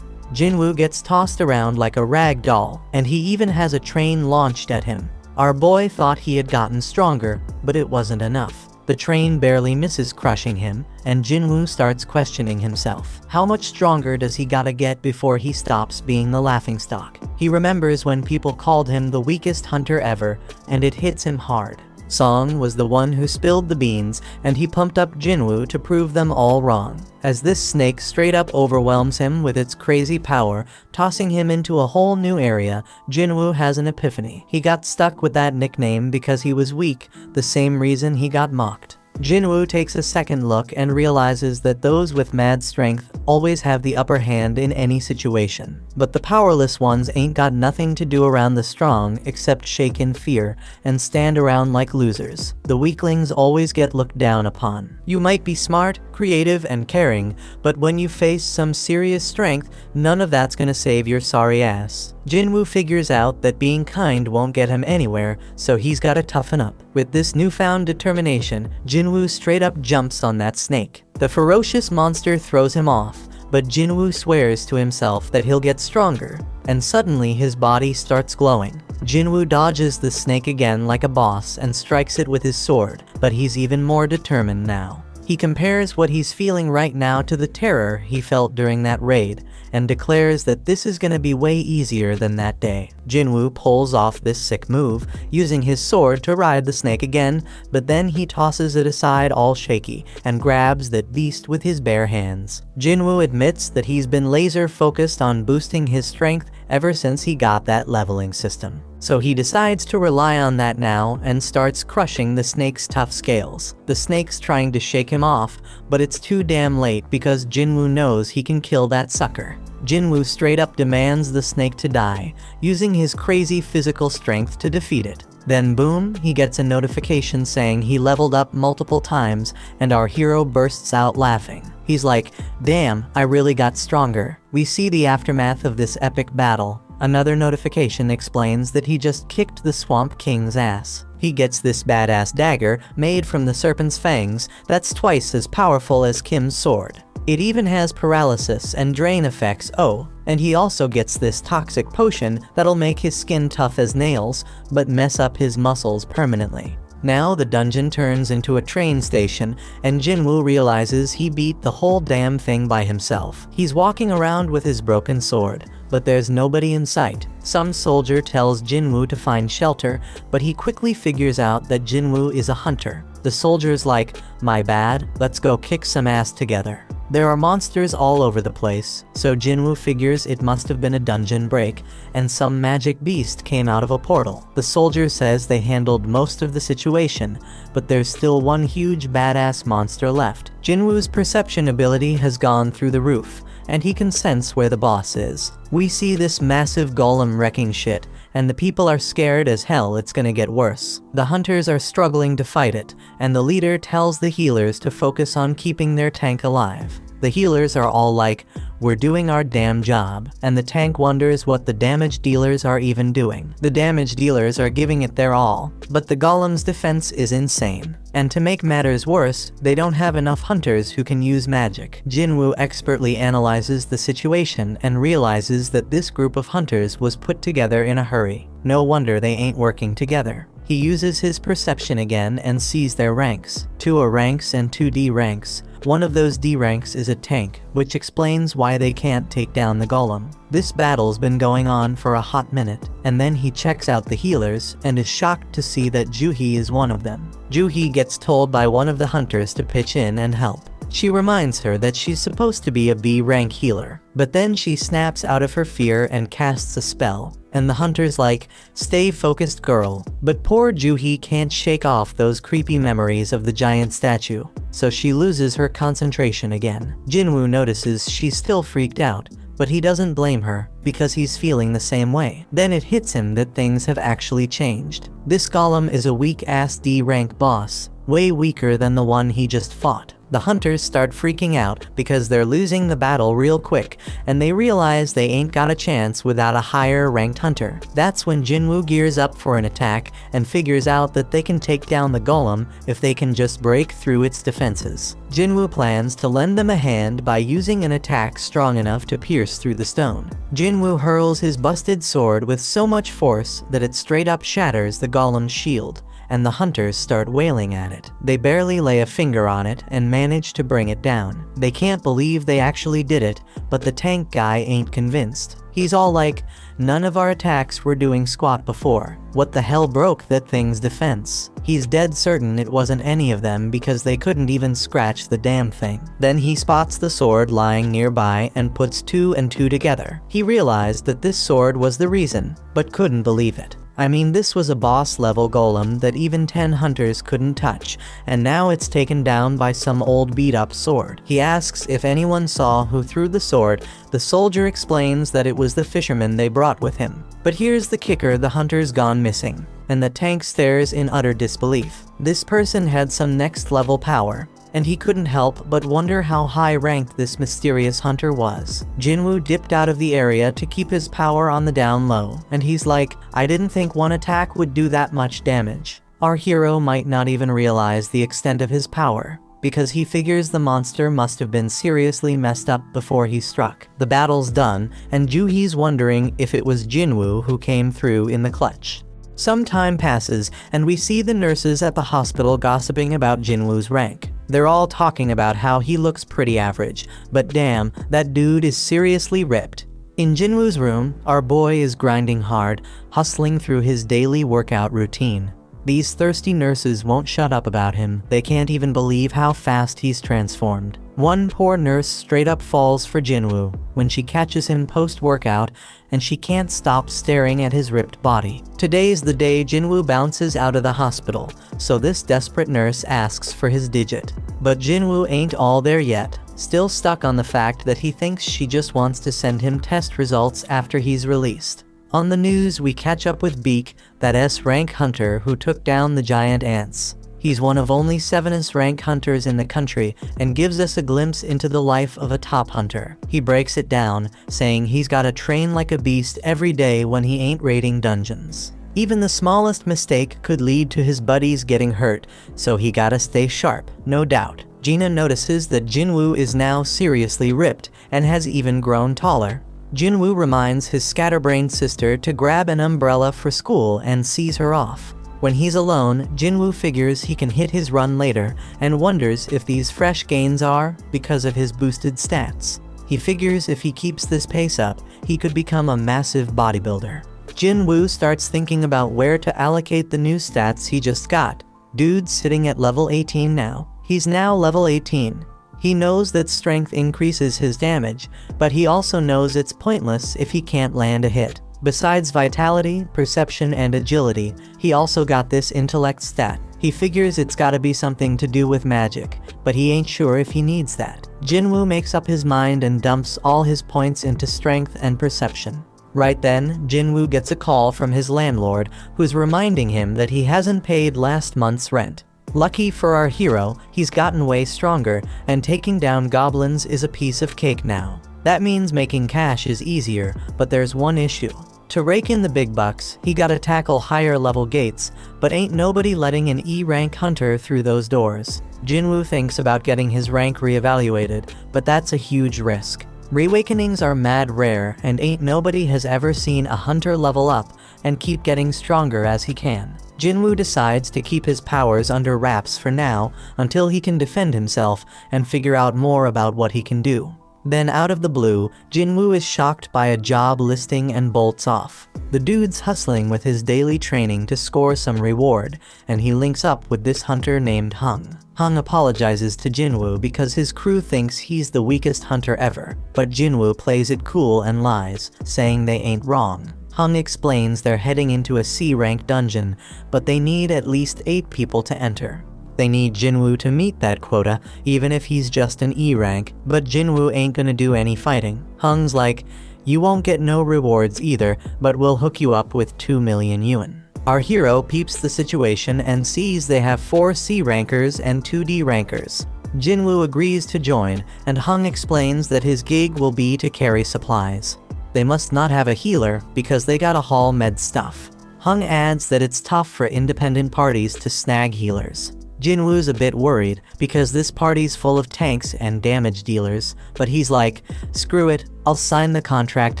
Jinwoo gets tossed around like a rag doll, and he even has a train launched at him. Our boy thought he had gotten stronger, but it wasn't enough. The train barely misses crushing him, and Jinwoo starts questioning himself. How much stronger does he gotta get before he stops being the laughingstock? He remembers when people called him the weakest hunter ever, and it hits him hard. Song was the one who spilled the beans, and he pumped up Jinwoo to prove them all wrong. As this snake straight up overwhelms him with its crazy power, tossing him into a whole new area, Jinwoo has an epiphany. He got stuck with that nickname because he was weak, the same reason he got mocked. Jinwoo takes a second look and realizes that those with mad strength always have the upper hand in any situation. But the powerless ones ain't got nothing to do around the strong except shake in fear and stand around like losers. The weaklings always get looked down upon. You might be smart, creative, and caring, but when you face some serious strength, none of that's gonna save your sorry ass. Jinwoo figures out that being kind won't get him anywhere, so he's gotta toughen up. With this newfound determination, Jinwoo straight up jumps on that snake. The ferocious monster throws him off, but Jinwoo swears to himself that he'll get stronger, and suddenly his body starts glowing. Jinwoo dodges the snake again like a boss and strikes it with his sword, but he's even more determined now. He compares what he's feeling right now to the terror he felt during that raid, and declares that this is gonna be way easier than that day. Jinwoo pulls off this sick move, using his sword to ride the snake again, but then he tosses it aside all shaky, and grabs that beast with his bare hands. Jinwoo admits that he's been laser focused on boosting his strength ever since he got that leveling system. So he decides to rely on that now and starts crushing the snake's tough scales. The snake's trying to shake him off, but it's too damn late because Jinwoo knows he can kill that sucker. Jinwoo straight up demands the snake to die, using his crazy physical strength to defeat it. Then boom, he gets a notification saying he leveled up multiple times, and our hero bursts out laughing. He's like, damn, I really got stronger. We see the aftermath of this epic battle. Another notification explains that he just kicked the Swamp King's ass. He gets this badass dagger made from the serpent's fangs that's twice as powerful as Kim's sword. It even has paralysis and drain effects, oh, and he also gets this toxic potion that'll make his skin tough as nails, but mess up his muscles permanently. Now the dungeon turns into a train station, and Jinwoo realizes he beat the whole damn thing by himself. He's walking around with his broken sword, but there's nobody in sight. Some soldier tells Jinwoo to find shelter, but he quickly figures out that Jinwoo is a hunter. The soldier's like, my bad, let's go kick some ass together. There are monsters all over the place, so Jinwoo figures it must have been a dungeon break, and some magic beast came out of a portal. The soldier says they handled most of the situation, but there's still one huge badass monster left. Jinwoo's perception ability has gone through the roof, and he can sense where the boss is. We see this massive golem wrecking shit, and the people are scared as hell it's gonna get worse. The hunters are struggling to fight it, and the leader tells the healers to focus on keeping their tank alive. The healers are all like, "We're doing our damn job," and the tank wonders what the damage dealers are even doing. The damage dealers are giving it their all, but the golem's defense is insane. And to make matters worse, they don't have enough hunters who can use magic. Jinwoo expertly analyzes the situation and realizes that this group of hunters was put together in a hurry. No wonder they ain't working together. He uses his perception again and sees their ranks. 2 A ranks and 2 D ranks. One of those D ranks is a tank, which explains why they can't take down the golem. This battle's been going on for a hot minute, and then he checks out the healers and is shocked to see that Juhee is one of them. Juhee gets told by one of the hunters to pitch in and help. She reminds her that she's supposed to be a B rank healer, but then she snaps out of her fear and casts a spell. And the hunter's like, "Stay focused, girl." But poor Juhee can't shake off those creepy memories of the giant statue, so she loses her concentration again. Jinwoo notices she's still freaked out, but he doesn't blame her, because he's feeling the same way. Then it hits him that things have actually changed. This golem is a weak-ass D rank boss, way weaker than the one he just fought. The hunters start freaking out because they're losing the battle real quick, and they realize they ain't got a chance without a higher ranked hunter. That's when Jinwoo gears up for an attack and figures out that they can take down the golem if they can just break through its defenses. Jinwoo plans to lend them a hand by using an attack strong enough to pierce through the stone. Jinwoo hurls his busted sword with so much force that it straight up shatters the golem's shield, and the hunters start wailing at it. They barely lay a finger on it and manage to bring it down. They can't believe they actually did it, but the tank guy ain't convinced. He's all like, "None of our attacks were doing squat before. What the hell broke that thing's defense?" He's dead certain it wasn't any of them because they couldn't even scratch the damn thing. Then he spots the sword lying nearby and puts 2 and 2 together. He realized that this sword was the reason, but couldn't believe it. I mean, this was a boss-level golem that even 10 hunters couldn't touch, and now it's taken down by some old beat-up sword. He asks if anyone saw who threw the sword. The soldier explains that it was the fisherman they brought with him. But here's the kicker: the hunter's gone missing, and the tank stares in utter disbelief. This person had some next-level power, and he couldn't help but wonder how high-ranked this mysterious hunter was. Jinwoo dipped out of the area to keep his power on the down low, and he's like, "I didn't think one attack would do that much damage." Our hero might not even realize the extent of his power, because he figures the monster must have been seriously messed up before he struck. The battle's done, and Juhee's wondering if it was Jinwoo who came through in the clutch. Some time passes, and we see the nurses at the hospital gossiping about Jinwoo's rank. They're all talking about how he looks pretty average, but damn, that dude is seriously ripped. In Jinwoo's room, our boy is grinding hard, hustling through his daily workout routine. These thirsty nurses won't shut up about him. They can't even believe how fast he's transformed. One poor nurse straight up falls for Jinwoo when she catches him post-workout, and she can't stop staring at his ripped body. Today's the day Jinwoo bounces out of the hospital, so this desperate nurse asks for his digit. But Jinwoo ain't all there yet, still stuck on the fact that he thinks she just wants to send him test results after he's released. On the news, we catch up with Beak, that S-rank hunter who took down the giant ants. He's one of only 7 S-rank hunters in the country and gives us a glimpse into the life of a top hunter. He breaks it down, saying he's gotta train like a beast every day when he ain't raiding dungeons. Even the smallest mistake could lead to his buddies getting hurt, so he gotta stay sharp, no doubt. Gina notices that Jinwoo is now seriously ripped and has even grown taller. Jinwoo reminds his scatterbrained sister to grab an umbrella for school and sees her off. When he's alone, Jinwoo figures he can hit his run later and wonders if these fresh gains are because of his boosted stats. He figures if he keeps this pace up, he could become a massive bodybuilder. Jinwoo starts thinking about where to allocate the new stats he just got. Dude's sitting at level 18 now. He's now level 18. He knows that strength increases his damage, but he also knows it's pointless if he can't land a hit. Besides vitality, perception, and agility, he also got this intellect stat. He figures it's gotta be something to do with magic, but he ain't sure if he needs that. Jinwoo makes up his mind and dumps all his points into strength and perception. Right then, Jinwoo gets a call from his landlord, who's reminding him that he hasn't paid last month's rent. Lucky for our hero, he's gotten way stronger, and taking down goblins is a piece of cake now. That means making cash is easier, but there's one issue. To rake in the big bucks, he gotta tackle higher level gates, but ain't nobody letting an E-rank hunter through those doors. Jinwoo thinks about getting his rank reevaluated, but that's a huge risk. Reawakenings are mad rare, and ain't nobody has ever seen a hunter level up and keep getting stronger as he can. Jinwoo decides to keep his powers under wraps for now until he can defend himself and figure out more about what he can do. Then out of the blue, Jinwoo is shocked by a job listing and bolts off. The dude's hustling with his daily training to score some reward, and he links up with this hunter named Hung. Hung apologizes to Jinwoo because his crew thinks he's the weakest hunter ever, but Jinwoo plays it cool and lies, saying they ain't wrong. Hung explains they're heading into a C-rank dungeon, but they need at least 8 people to enter. They need Jinwoo to meet that quota, even if he's just an E rank, but Jinwoo ain't gonna do any fighting. Hung's like, you won't get no rewards either, but we'll hook you up with 2 million yuan. Our hero peeps the situation and sees they have 4 C rankers and 2 D rankers. Jinwoo agrees to join, and Hung explains that his gig will be to carry supplies. They must not have a healer because they gotta haul med stuff. Hung adds that it's tough for independent parties to snag healers. Jinwoo's a bit worried because this party's full of tanks and damage dealers, but he's like, screw it, I'll sign the contract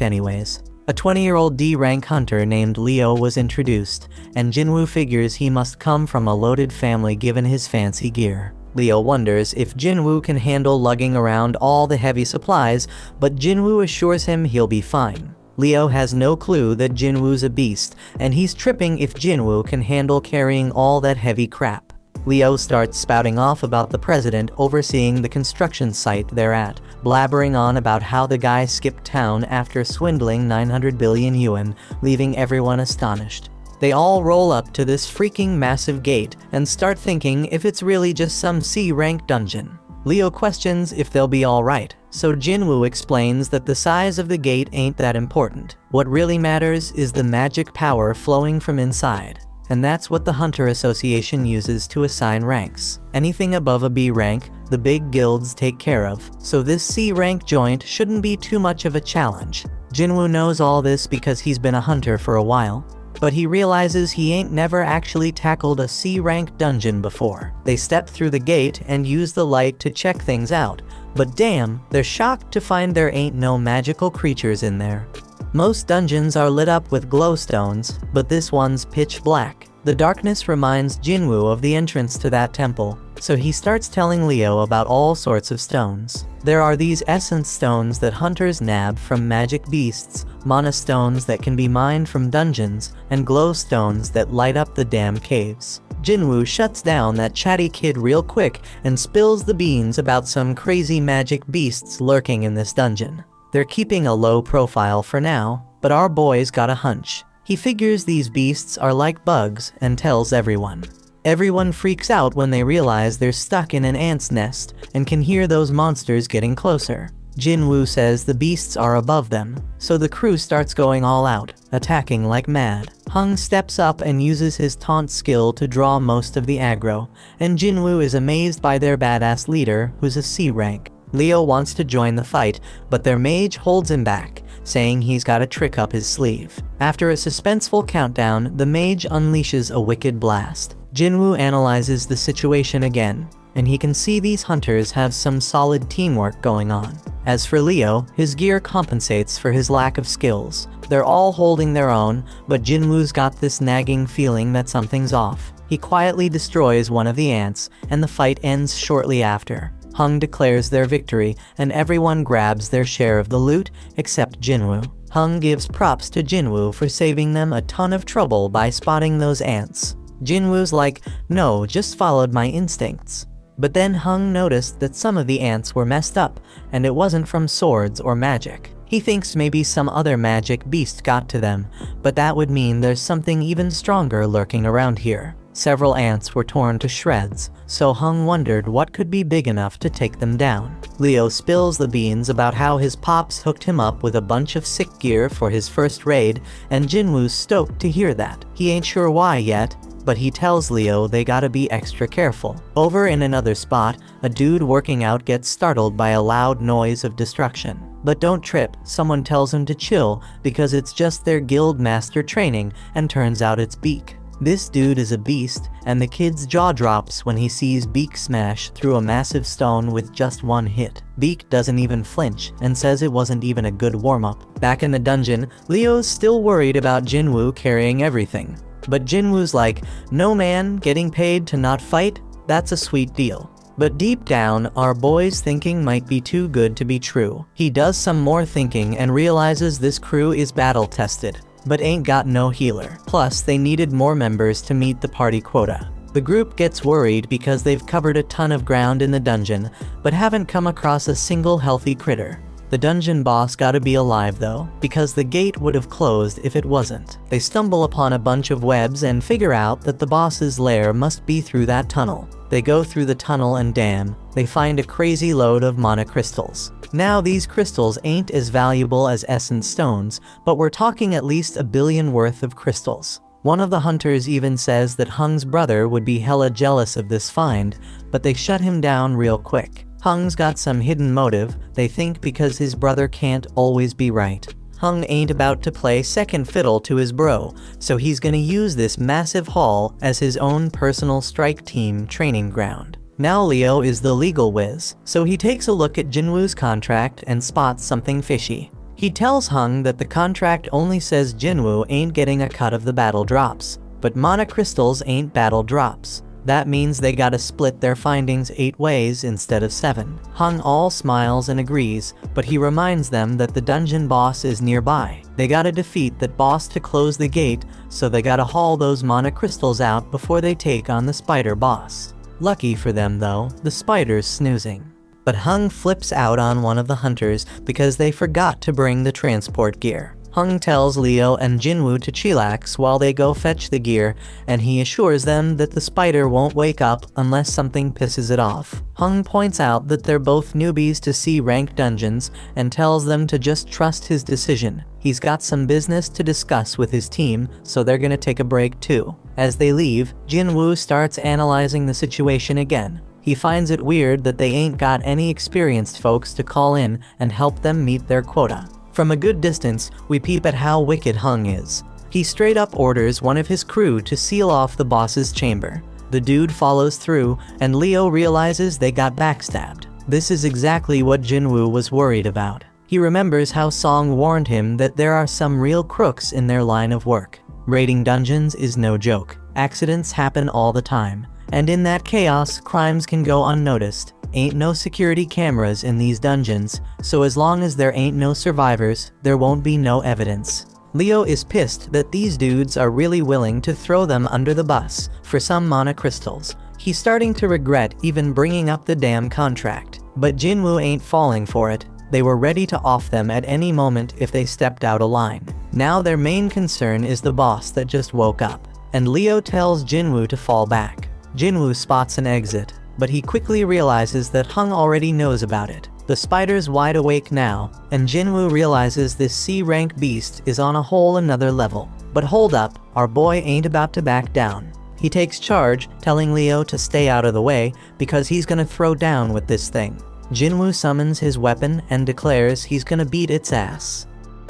anyways. A 20-year-old D-rank hunter named Leo was introduced, and Jinwoo figures he must come from a loaded family given his fancy gear. Leo wonders if Jinwoo can handle lugging around all the heavy supplies, but Jinwoo assures him he'll be fine. Leo has no clue that Jinwoo's a beast, and he's tripping if Jinwoo can handle carrying all that heavy crap. Leo starts spouting off about the president overseeing the construction site they're at, blabbering on about how the guy skipped town after swindling 900 billion yuan, leaving everyone astonished. They all roll up to this freaking massive gate and start thinking if it's really just some C-rank dungeon. Leo questions if they'll be alright, so Jinwoo explains that the size of the gate ain't that important. What really matters is the magic power flowing from inside. And that's what the Hunter Association uses to assign ranks. Anything above a B rank, the big guilds take care of, so this C rank joint shouldn't be too much of a challenge. Jinwoo knows all this because he's been a hunter for a while, but he realizes he ain't never actually tackled a C rank dungeon before. They step through the gate and use the light to check things out, but damn, they're shocked to find there ain't no magical creatures in there. Most dungeons are lit up with glowstones, but this one's pitch black. The darkness reminds Jinwoo of the entrance to that temple, so he starts telling Leo about all sorts of stones. There are these essence stones that hunters nab from magic beasts, mana stones that can be mined from dungeons, and glow stones that light up the damn caves. Jinwoo shuts down that chatty kid real quick and spills the beans about some crazy magic beasts lurking in this dungeon. They're keeping a low profile for now, but our boy's got a hunch. He figures these beasts are like bugs and tells everyone. Everyone freaks out when they realize they're stuck in an ant's nest and can hear those monsters getting closer. Jinwoo says the beasts are above them, so the crew starts going all out, attacking like mad. Hung steps up and uses his taunt skill to draw most of the aggro, and Jinwoo is amazed by their badass leader, who's a C rank. Leo wants to join the fight, but their mage holds him back, saying he's got a trick up his sleeve. After a suspenseful countdown, the mage unleashes a wicked blast. Jinwoo analyzes the situation again, and he can see these hunters have some solid teamwork going on. As for Leo, his gear compensates for his lack of skills. They're all holding their own, but Jinwoo's got this nagging feeling that something's off. He quietly destroys one of the ants, and the fight ends shortly after. Hung declares their victory, and everyone grabs their share of the loot, except Jinwoo. Hung gives props to Jinwoo for saving them a ton of trouble by spotting those ants. Jinwoo's like, no, just followed my instincts. But then Hung noticed that some of the ants were messed up, and it wasn't from swords or magic. He thinks maybe some other magic beast got to them, but that would mean there's something even stronger lurking around here. Several ants were torn to shreds, so Hung wondered what could be big enough to take them down. Leo spills the beans about how his pops hooked him up with a bunch of sick gear for his first raid, and Jinwoo's stoked to hear that. He ain't sure why yet, but he tells Leo they gotta be extra careful. Over in another spot, a dude working out gets startled by a loud noise of destruction. But don't trip, someone tells him to chill because it's just their guild master training, and turns out it's Beak. This dude is a beast, and the kid's jaw drops when he sees Beak smash through a massive stone with just one hit. Beak doesn't even flinch, and says it wasn't even a good warm-up. Back in the dungeon, Leo's still worried about Jinwoo carrying everything. But Jinwoo's like, no man, getting paid to not fight? That's a sweet deal. But deep down, our boy's thinking might be too good to be true. He does some more thinking and realizes this crew is battle-tested, but ain't got no healer. Plus, they needed more members to meet the party quota. The group gets worried because they've covered a ton of ground in the dungeon, but haven't come across a single healthy critter. The dungeon boss gotta be alive though, because the gate would have closed if it wasn't. They stumble upon a bunch of webs and figure out that the boss's lair must be through that tunnel. They go through the tunnel and damn, they find a crazy load of mana crystals. Now these crystals ain't as valuable as essence stones, but we're talking at least 1 billion worth of crystals. One of the hunters even says that Hung's brother would be hella jealous of this find, but they shut him down real quick. Hung's got some hidden motive, they think, because his brother can't always be right. Hung ain't about to play second fiddle to his bro, so he's gonna use this massive haul as his own personal strike team training ground. Now Leo is the legal whiz, so he takes a look at Jinwoo's contract and spots something fishy. He tells Hung that the contract only says Jinwoo ain't getting a cut of the battle drops, but mana crystals ain't battle drops. That means they gotta split their findings 8 ways instead of 7. Hung all smiles and agrees, but he reminds them that the dungeon boss is nearby. They gotta defeat that boss to close the gate, so they gotta haul those mana crystals out before they take on the spider boss. Lucky for them though, the spider's snoozing. But Hung flips out on one of the hunters because they forgot to bring the transport gear. Hung tells Leo and Jinwoo to chillax while they go fetch the gear, and he assures them that the spider won't wake up unless something pisses it off. Hung points out that they're both newbies to C-rank dungeons and tells them to just trust his decision. He's got some business to discuss with his team, so they're gonna take a break too. As they leave, Jinwoo starts analyzing the situation again. He finds it weird that they ain't got any experienced folks to call in and help them meet their quota. From a good distance, we peep at how wicked Hung is. He straight up orders one of his crew to seal off the boss's chamber. The dude follows through, and Leo realizes they got backstabbed. This is exactly what Jinwoo was worried about. He remembers how Song warned him that there are some real crooks in their line of work. Raiding dungeons is no joke. Accidents happen all the time. And in that chaos, crimes can go unnoticed. Ain't no security cameras in these dungeons, so as long as there ain't no survivors, there won't be no evidence. Leo is pissed that these dudes are really willing to throw them under the bus for some mana crystals. He's starting to regret even bringing up the damn contract. But Jinwoo ain't falling for it. They were ready to off them at any moment if they stepped out of line. Now their main concern is the boss that just woke up, and Leo tells Jinwoo to fall back. Jinwoo spots an exit, but he quickly realizes that Hung already knows about it. The spider's wide awake now, and Jinwoo realizes this C-rank beast is on a whole another level. But hold up, our boy ain't about to back down. He takes charge, telling Leo to stay out of the way because he's gonna throw down with this thing. Jinwoo summons his weapon and declares he's gonna beat its ass.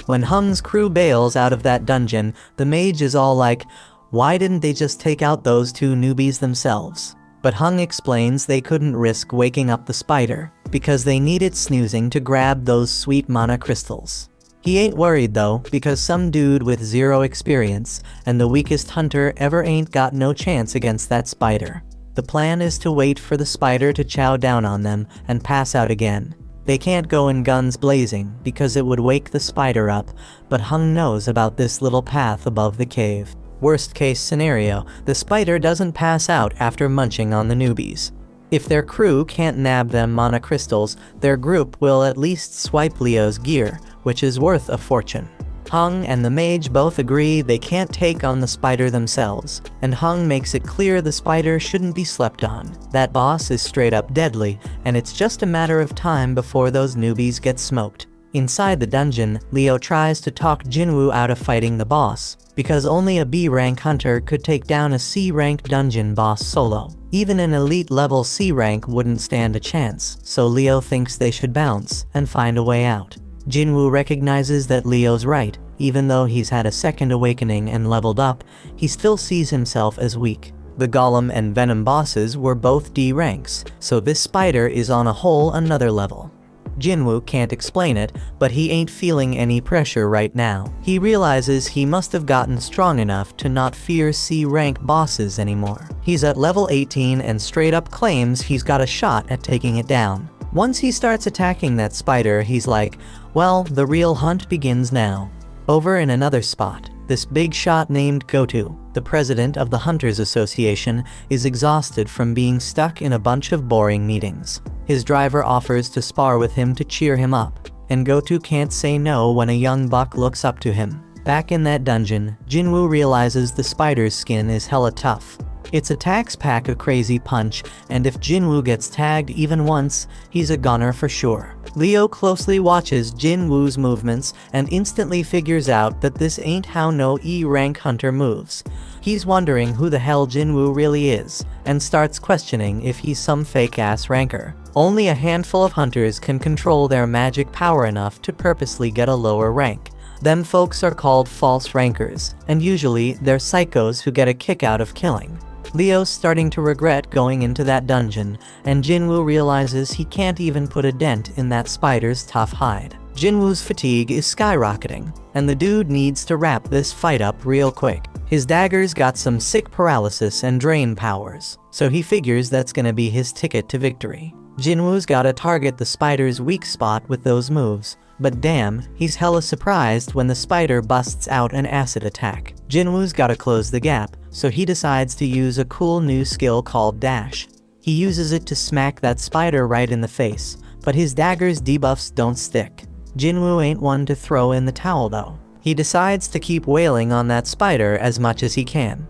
When Hung's crew bails out of that dungeon, the mage is all like, why didn't they just take out those 2 newbies themselves? But Hung explains they couldn't risk waking up the spider, because they needed snoozing to grab those sweet mana crystals. He ain't worried though, because some dude with 0 experience, and the weakest hunter ever ain't got no chance against that spider. The plan is to wait for the spider to chow down on them and pass out again. They can't go in guns blazing, because it would wake the spider up, but Hung knows about this little path above the cave. Worst case scenario, the spider doesn't pass out after munching on the newbies. If their crew can't nab them mana crystals, their group will at least swipe Leo's gear, which is worth a fortune. Hung and the mage both agree they can't take on the spider themselves, and Hung makes it clear the spider shouldn't be slept on. That boss is straight up deadly, and it's just a matter of time before those newbies get smoked. Inside the dungeon, Leo tries to talk Jinwoo out of fighting the boss, because only a B-rank hunter could take down a C-rank dungeon boss solo. Even an elite level C rank wouldn't stand a chance, so Leo thinks they should bounce and find a way out. Jinwoo recognizes that Leo's right. Even though he's had a second awakening and leveled up, he still sees himself as weak. The Golem and Venom bosses were both D ranks, so this spider is on a whole another level. Jinwoo can't explain it, but he ain't feeling any pressure right now. He realizes he must have gotten strong enough to not fear C-rank bosses anymore. He's at level 18 and straight up claims he's got a shot at taking it down. Once he starts attacking that spider, he's like, well, the real hunt begins now. Over in another spot, this big shot named Gotu, the president of the Hunters Association, is exhausted from being stuck in a bunch of boring meetings. His driver offers to spar with him to cheer him up, and Gotu can't say no when a young buck looks up to him. Back in that dungeon, Jinwoo realizes the spider's skin is hella tough. Its attacks pack a crazy punch, and if Jinwoo gets tagged even once, he's a goner for sure. Leo closely watches Jinwoo's movements and instantly figures out that this ain't how no E-rank hunter moves. He's wondering who the hell Jinwoo really is, and starts questioning if he's some fake-ass ranker. Only a handful of hunters can control their magic power enough to purposely get a lower rank. Them folks are called false rankers, and usually they're psychos who get a kick out of killing. Leo's starting to regret going into that dungeon, and Jinwoo realizes he can't even put a dent in that spider's tough hide. Jinwoo's fatigue is skyrocketing, and the dude needs to wrap this fight up real quick. His dagger's got some sick paralysis and drain powers, so he figures that's gonna be his ticket to victory. Jinwoo's gotta target the spider's weak spot with those moves, but damn, he's hella surprised when the spider busts out an acid attack. Jinwoo's gotta close the gap, so he decides to use a cool new skill called Dash. He uses it to smack that spider right in the face, but his dagger's debuffs don't stick. Jinwoo ain't one to throw in the towel though. He decides to keep wailing on that spider as much as he can.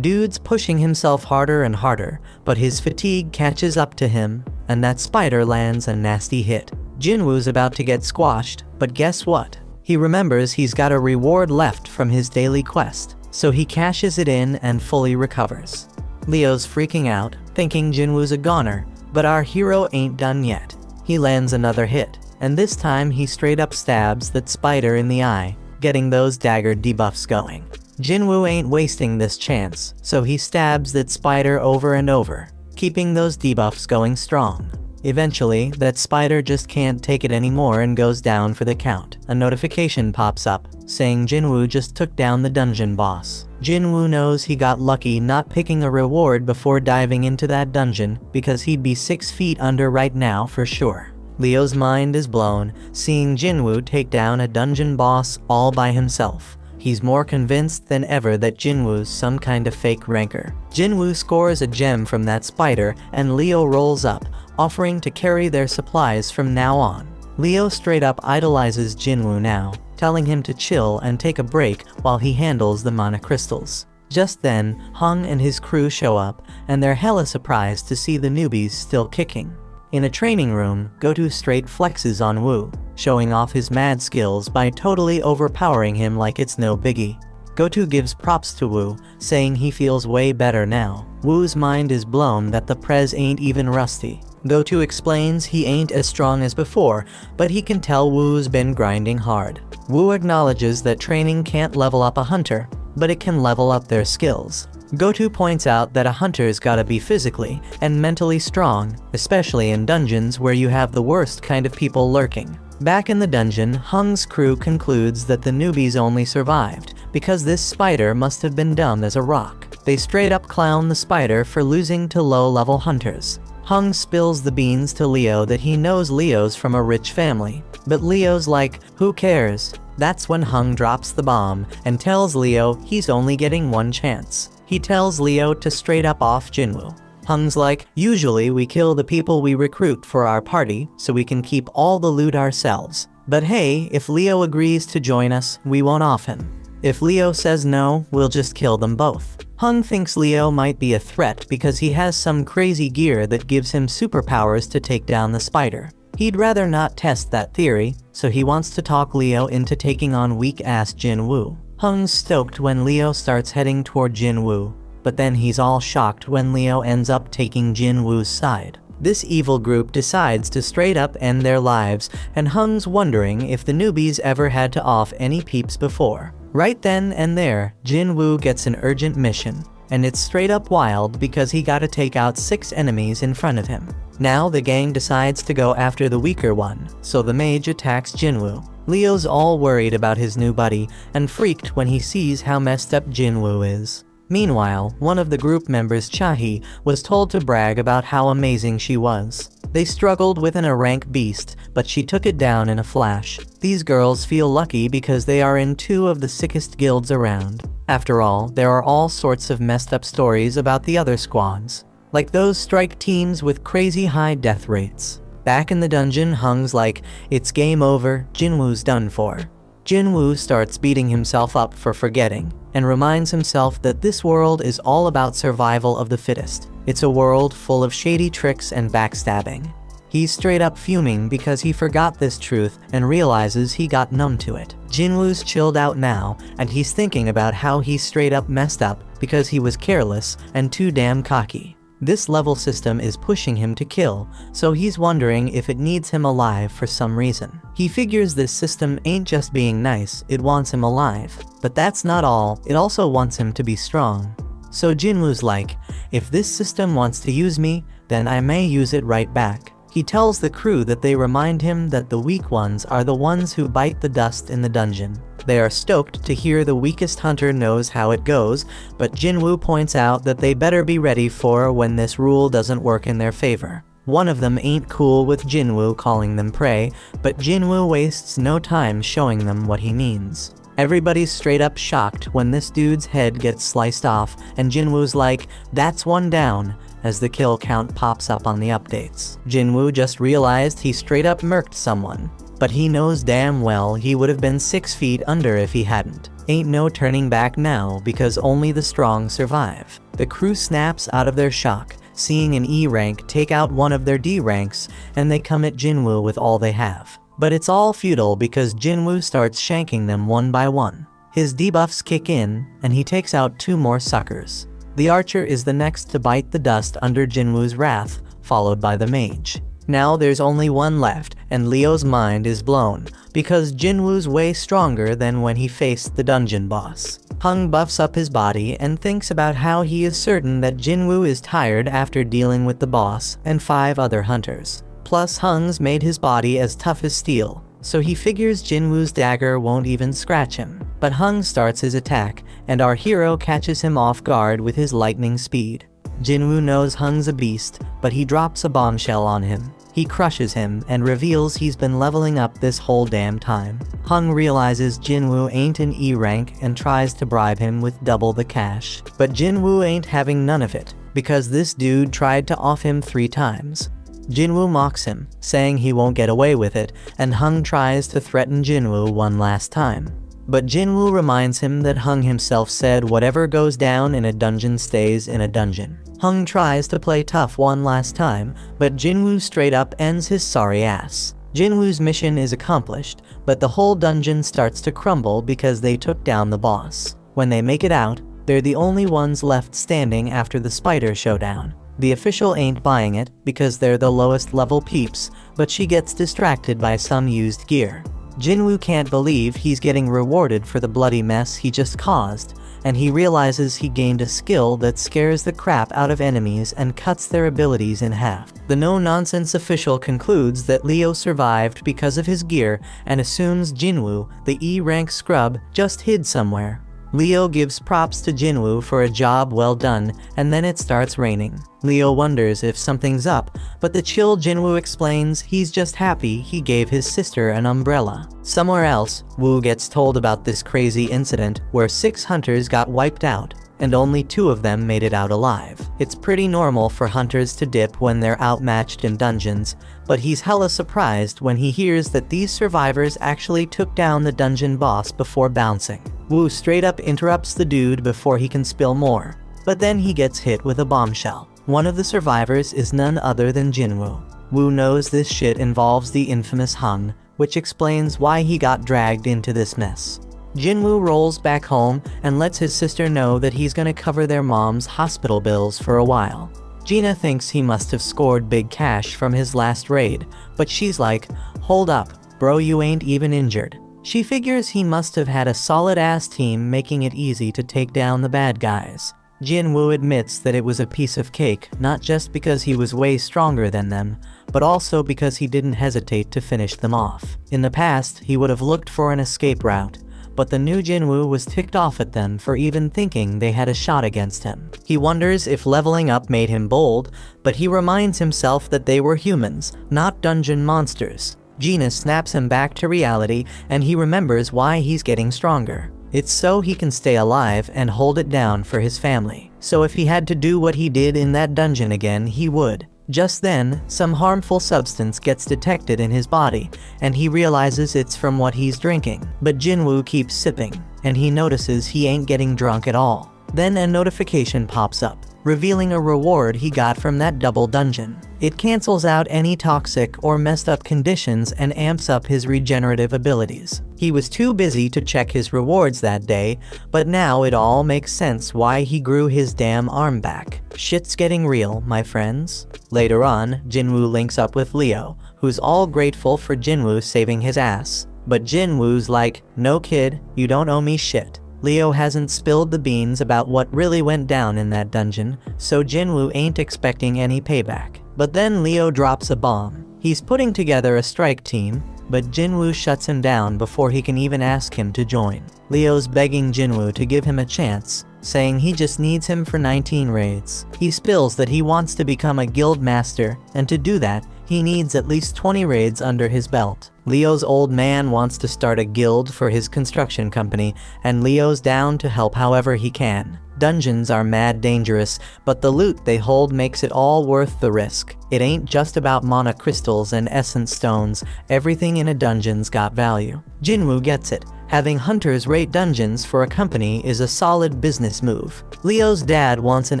Dude's pushing himself harder and harder, but his fatigue catches up to him, and that spider lands a nasty hit. Jinwoo's about to get squashed, but guess what? He remembers he's got a reward left from his daily quest, so he cashes it in and fully recovers. Leo's freaking out, thinking Jinwoo's a goner, but our hero ain't done yet. He lands another hit, and this time he straight up stabs that spider in the eye, getting those dagger debuffs going. Jinwoo ain't wasting this chance, so he stabs that spider over and over, keeping those debuffs going strong. Eventually, that spider just can't take it anymore and goes down for the count. A notification pops up, saying Jinwoo just took down the dungeon boss. Jinwoo knows he got lucky not picking a reward before diving into that dungeon, because he'd be 6 feet under right now for sure. Leo's mind is blown, seeing Jinwoo take down a dungeon boss all by himself. He's more convinced than ever that Jinwoo's some kind of fake ranker. Jinwoo scores a gem from that spider, and Leo rolls up, offering to carry their supplies from now on. Leo straight up idolizes Jinwoo now, telling him to chill and take a break while he handles the mana crystals. Just then, Hung and his crew show up, and they're hella surprised to see the newbies still kicking. In a training room, Gotu straight flexes on Woo, showing off his mad skills by totally overpowering him like it's no biggie. Gotu gives props to Woo, saying he feels way better now. Woo's mind is blown that the prez ain't even rusty. Gotu explains he ain't as strong as before, but he can tell Woo's been grinding hard. Woo acknowledges that training can't level up a hunter, but it can level up their skills. Gotu points out that a hunter's gotta be physically and mentally strong, especially in dungeons where you have the worst kind of people lurking. Back in the dungeon, Hung's crew concludes that the newbies only survived because this spider must have been dumb as a rock. They straight up clown the spider for losing to low-level hunters. Hung spills the beans to Leo that he knows Leo's from a rich family, but Leo's like, who cares? That's when Hung drops the bomb and tells Leo he's only getting one chance. He tells Leo to straight up off Jinwoo. Hung's like, usually we kill the people we recruit for our party so we can keep all the loot ourselves. But hey, if Leo agrees to join us, we won't off him. If Leo says no, we'll just kill them both. Hung thinks Leo might be a threat because he has some crazy gear that gives him superpowers to take down the spider. He'd rather not test that theory, so he wants to talk Leo into taking on weak-ass Jinwoo. Hung's stoked when Leo starts heading toward Jinwoo, but then he's all shocked when Leo ends up taking Jinwoo's side. This evil group decides to straight up end their lives, and Hung's wondering if the newbies ever had to off any peeps before. Right then and there, Jinwoo gets an urgent mission, and it's straight up wild because he gotta take out 6 enemies in front of him. Now the gang decides to go after the weaker one, so the mage attacks Jinwoo. Leo's all worried about his new buddy, and freaked when he sees how messed up Jinwoo is. Meanwhile, one of the group members, Chahi, was told to brag about how amazing she was. They struggled with an rank beast, but she took it down in a flash. These girls feel lucky because they are in 2 of the sickest guilds around. After all, there are all sorts of messed up stories about the other squads, like those strike teams with crazy high death rates. Back in the dungeon, Hung's like, it's game over, Jinwoo's done for. Jinwoo starts beating himself up for forgetting, and reminds himself that this world is all about survival of the fittest. It's a world full of shady tricks and backstabbing. He's straight up fuming because he forgot this truth and realizes he got numb to it. Jinwoo's chilled out now, and he's thinking about how he straight up messed up because he was careless and too damn cocky. This level system is pushing him to kill, so he's wondering if it needs him alive for some reason. He figures this system ain't just being nice, it wants him alive. But that's not all, it also wants him to be strong. So Jinwoo's like, if this system wants to use me, then I may use it right back. He tells the crew that they remind him that the weak ones are the ones who bite the dust in the dungeon. They are stoked to hear the weakest hunter knows how it goes, but Jinwoo points out that they better be ready for when this rule doesn't work in their favor. One of them ain't cool with Jinwoo calling them prey, but Jinwoo wastes no time showing them what he means. Everybody's straight up shocked when this dude's head gets sliced off, and Jinwoo's like, that's one down, as the kill count pops up on the updates. Jinwoo just realized he straight up murked someone, but he knows damn well he would have been 6 feet under if he hadn't. Ain't no turning back now because only the strong survive. The crew snaps out of their shock, seeing an E rank take out one of their D ranks, and they come at Jinwoo with all they have. But it's all futile because Jinwoo starts shanking them one by one. His debuffs kick in, and he takes out 2 more suckers. The archer is the next to bite the dust under Jinwoo's wrath, followed by the mage. Now there's only one left, and Leo's mind is blown, because Jinwoo's way stronger than when he faced the dungeon boss. Hung buffs up his body and thinks about how he is certain that Jinwoo is tired after dealing with the boss and 5 other hunters. Plus Hung's made his body as tough as steel, so he figures Jinwoo's dagger won't even scratch him. But Hung starts his attack, and our hero catches him off guard with his lightning speed. Jinwoo knows Hung's a beast, but he drops a bombshell on him. He crushes him and reveals he's been leveling up this whole damn time. Hung realizes Jinwoo ain't an E rank and tries to bribe him with double the cash. But Jinwoo ain't having none of it, because this dude tried to off him 3 times. Jinwoo mocks him, saying he won't get away with it, and Hung tries to threaten Jinwoo one last time. But Jinwoo reminds him that Hung himself said whatever goes down in a dungeon stays in a dungeon. Hung tries to play tough one last time, but Jinwoo straight up ends his sorry ass. Jinwoo's mission is accomplished, but the whole dungeon starts to crumble because they took down the boss. When they make it out, they're the only ones left standing after the spider showdown. The official ain't buying it because they're the lowest level peeps, but she gets distracted by some used gear. Jinwoo can't believe he's getting rewarded for the bloody mess he just caused, and he realizes he gained a skill that scares the crap out of enemies and cuts their abilities in half. The no-nonsense official concludes that Leo survived because of his gear and assumes Jinwoo, the E-rank scrub, just hid somewhere. Leo gives props to Jinwoo for a job well done, and then it starts raining. Leo wonders if something's up, but the chill Jinwoo explains he's just happy he gave his sister an umbrella. Somewhere else, Woo gets told about this crazy incident where 6 hunters got wiped out. and only 2 of them made it out alive. It's pretty normal for hunters to dip when they're outmatched in dungeons, but he's hella surprised when he hears that these survivors actually took down the dungeon boss before bouncing. Woo straight up interrupts the dude before he can spill more, but then he gets hit with a bombshell. One of the survivors is none other than Jinwoo. Woo knows this shit involves the infamous Hung, which explains why he got dragged into this mess. Jinwoo rolls back home and lets his sister know that he's gonna cover their mom's hospital bills for a while. Gina thinks he must have scored big cash from his last raid, but she's like, hold up, bro, you ain't even injured. She figures he must have had a solid-ass team making it easy to take down the bad guys. Jinwoo admits that it was a piece of cake, not just because he was way stronger than them, but also because he didn't hesitate to finish them off. In the past, he would have looked for an escape route, but the new Jinwoo was ticked off at them for even thinking they had a shot against him. He wonders if leveling up made him bold, but he reminds himself that they were humans, not dungeon monsters. Gina snaps him back to reality, and he remembers why he's getting stronger. It's so he can stay alive and hold it down for his family. So if he had to do what he did in that dungeon again, he would. Just then, some harmful substance gets detected in his body, and he realizes it's from what he's drinking. But Jinwoo keeps sipping, and he notices he ain't getting drunk at all. Then a notification pops up, revealing a reward he got from that double dungeon. It cancels out any toxic or messed up conditions and amps up his regenerative abilities. He was too busy to check his rewards that day, but now it all makes sense why he grew his damn arm back. Shit's getting real, my friends. Later on, Jinwoo links up with Leo, who's all grateful for Jinwoo saving his ass. But Jinwoo's like, no kid, you don't owe me shit. Leo hasn't spilled the beans about what really went down in that dungeon, so Jinwoo ain't expecting any payback. But then Leo drops a bomb. He's putting together a strike team, but Jinwoo shuts him down before he can even ask him to join. Leo's begging Jinwoo to give him a chance, saying he just needs him for 19 raids. He spills that he wants to become a guild master, and to do that, he needs at least 20 raids under his belt. Leo's old man wants to start a guild for his construction company, and Leo's down to help however he can. Dungeons are mad dangerous, but the loot they hold makes it all worth the risk. It ain't just about mana crystals and essence stones, everything in a dungeon's got value. Jinwoo gets it. Having hunters raid dungeons for a company is a solid business move. Leo's dad wants an